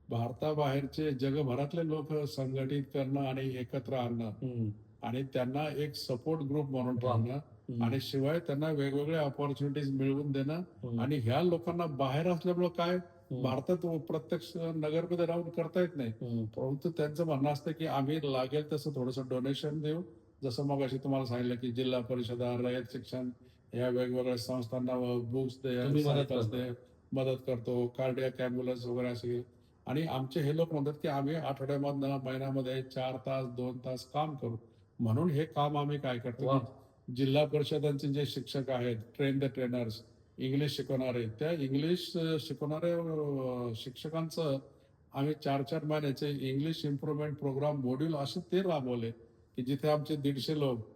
भारताबाहेरचे जगभरातले लोक संघटित करणं आणि एकत्र आणणं आणि त्यांना एक सपोर्ट ग्रुप म्हणून ठेवणं आणि शिवाय त्यांना वेगवेगळ्या ऑपॉर्च्युनिटीज मिळवून देणं. आणि ह्या लोकांना बाहेर असल्यामुळे काय भारतात प्रत्यक्ष नगरमध्ये राहून करता येत नाही, परंतु त्यांचं म्हणणं असतं की आम्ही लागेल तसं थोडंसं डोनेशन देऊ. जसं मग अशी तुम्हाला सांगितलं की जिल्हा परिषदा, रयत शिक्षण या वेगवेगळ्या संस्थांना बुक्स दे, मदत करतो, कार्डियाक ॲम्ब्युलन्स वगैरे असे. आणि आमचे हे लोक म्हणतात की आम्ही आठवड्यामधनं महिन्यामध्ये 4 तास 2 तास काम करू. म्हणून हे काम आम्ही काय करतो वा. की जिल्हा परिषदांचे जे शिक्षक आहेत, ट्रेन द ट्रेनर्स, इंग्लिश शिकवणारे, त्या इंग्लिश शिकवणाऱ्या शिक्षकांचं आम्ही 4-4 महिन्याचे इंग्लिश इम्प्रुव्हमेंट प्रोग्राम मॉड्यूल असे ते राबवले की जिथे आमचे 150 लोक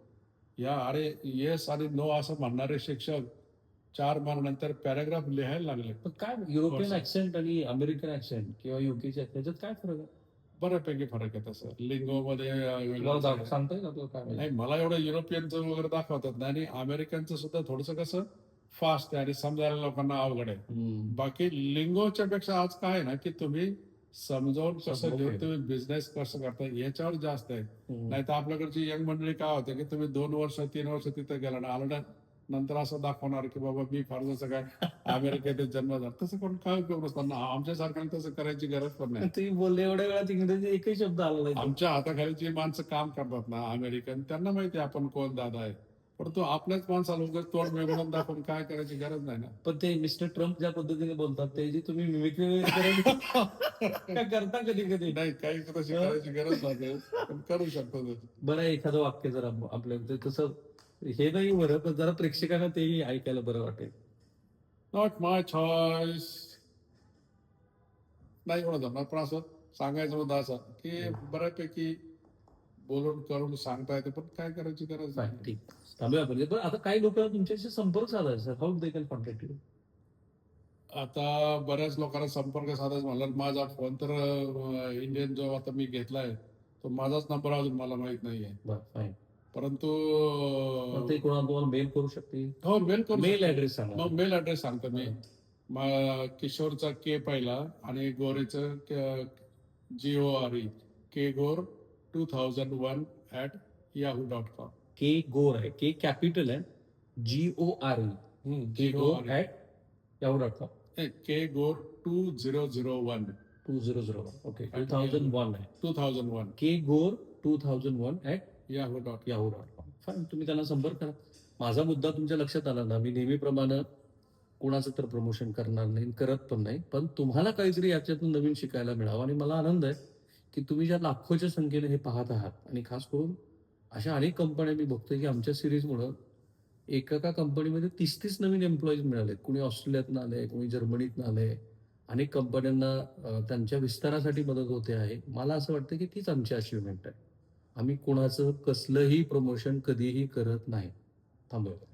या अरे येस आणि नो असं म्हणणारे शिक्षक 4 महिन्यानंतर पॅराग्राफ लिहायला लागले. पण काय युरोपियन ऍक्सेंट आणि अमेरिकन ऍक्सेंट किंवा युकेचे त्याच्यात काय फरक आहे? बऱ्यापैकी फरक आहे तसं लिंगोमध्ये तुम्हाला सांगता येईल आपल्याला काय माहिती? नाही, मला एवढं युरोपियनचं वगैरे दाखवतात नाही आणि अमेरिकनचं सुद्धा थोडंसं कसं फास्ट आहे आणि समजायला लोकांना अवघड आहे. हम्म. बाकी लिंगोच्या पेक्षा आज काय आहे ना की तुम्ही समजावून कसं समजावून घेऊन तुम्ही बिझनेस कसं करता याच्यावर जास्त आहे. हम्म. नाही तर आपल्याकडची यंग मंडळी काय होते की तुम्ही 2 वर्ष 3 वर्ष तिथे गेला ना आलं ना नंतर असं दाखवणार की बाबा मी फार जसं काय अमेरिकेत जन्म झाला. तसं कोण काय उपयोग नसतो ना. आमच्यासारख्याला तसं करायची गरज पण नाही. तुम्ही बोलले एवढ्या वेळात इंग्रजी एकही शब्द आला नाही. आमच्या हाताखाली जी माणसं काम करतात ना अमेरिकन त्यांना माहिती आहे आपण कोण दादा आहे. परंतु आपल्याच माणसाला उगाच तोंड वेगळं दाखवून काय करायची गरज नाही ना. पण ते मिस्टर ट्रम्प ज्या पद्धतीने बोलतात ते जी तुम्ही मिमिक्री काय करता कधी कधी. नाही काही तशी करायची गरज नाही पण करू शकतो तसं. बरं एखादं वाक्य जर आपल्या ते तसं हे नाही बरं पण जरा प्रेक्षकांना तेही ऐकायला बरं वाटेल. Not my choice. नाही एवढं जमणार पण असं सांगायचं मुद्दा असा की बऱ्यापैकी बोलून करून सांगता येते पण काय करायची गरज Fine, नाही. ठीक थांबूया आपण. पण आता काही लोक तुमच्याशी संपर्क साधायचा sir, how they can contact you? आता बऱ्याच लोकांना संपर्क साधायचा म्हणलं माझा फोन तर इंडियन जो आता मी घेतलाय तो माझाच नंबर अजून मला माहित नाहीये. बरं फाईन. परंतु पण ते कोणाला तुम्हाला मेल करू शकते? हो मेल करू मेल शकतो. ॲड्रेस सांगा. मग मेल ऍड्रेस सांगतो मी. किशोरचा के पहिला आणि गोरेचं GORE KGORE 2001 @yahoo.com. के गोर आहे, के कॅपिटल आहे, GORE GORE yahoo.com. KGORE 2001 2001 okay 2001 आहे. 2001 के गोर 2001 yahoo.com. yahoo.com. फाईन, तुम्ही त्यांना संपर्क करा. माझा मुद्दा तुमच्या लक्षात आला ना. मी नेहमीप्रमाणे कोणाचं तर प्रमोशन करणार नाही, करत पण नाही, पण तुम्हाला काहीतरी याच्यातून नवीन शिकायला मिळावं. आणि मला आनंद आहे की तुम्ही ज्या लाखोच्या संख्येने हे पाहत आहात आणि खास करून अशा अनेक कंपन्या मी बघतोय की आमच्या सिरीजमुळं एका कंपनीमध्ये 30-30 नवीन एम्प्लॉईज मिळाले. कुणी ऑस्ट्रेलियातनं आले, कुणी जर्मनीतनं आले. अनेक कंपन्यांना त्यांच्या विस्तारासाठी मदत होते आहे. मला असं वाटतं की तीच आमची अचिव्हमेंट आहे. आम्ही कोणाचं कसलंही प्रमोशन कधीही करत नाही. थांबूया.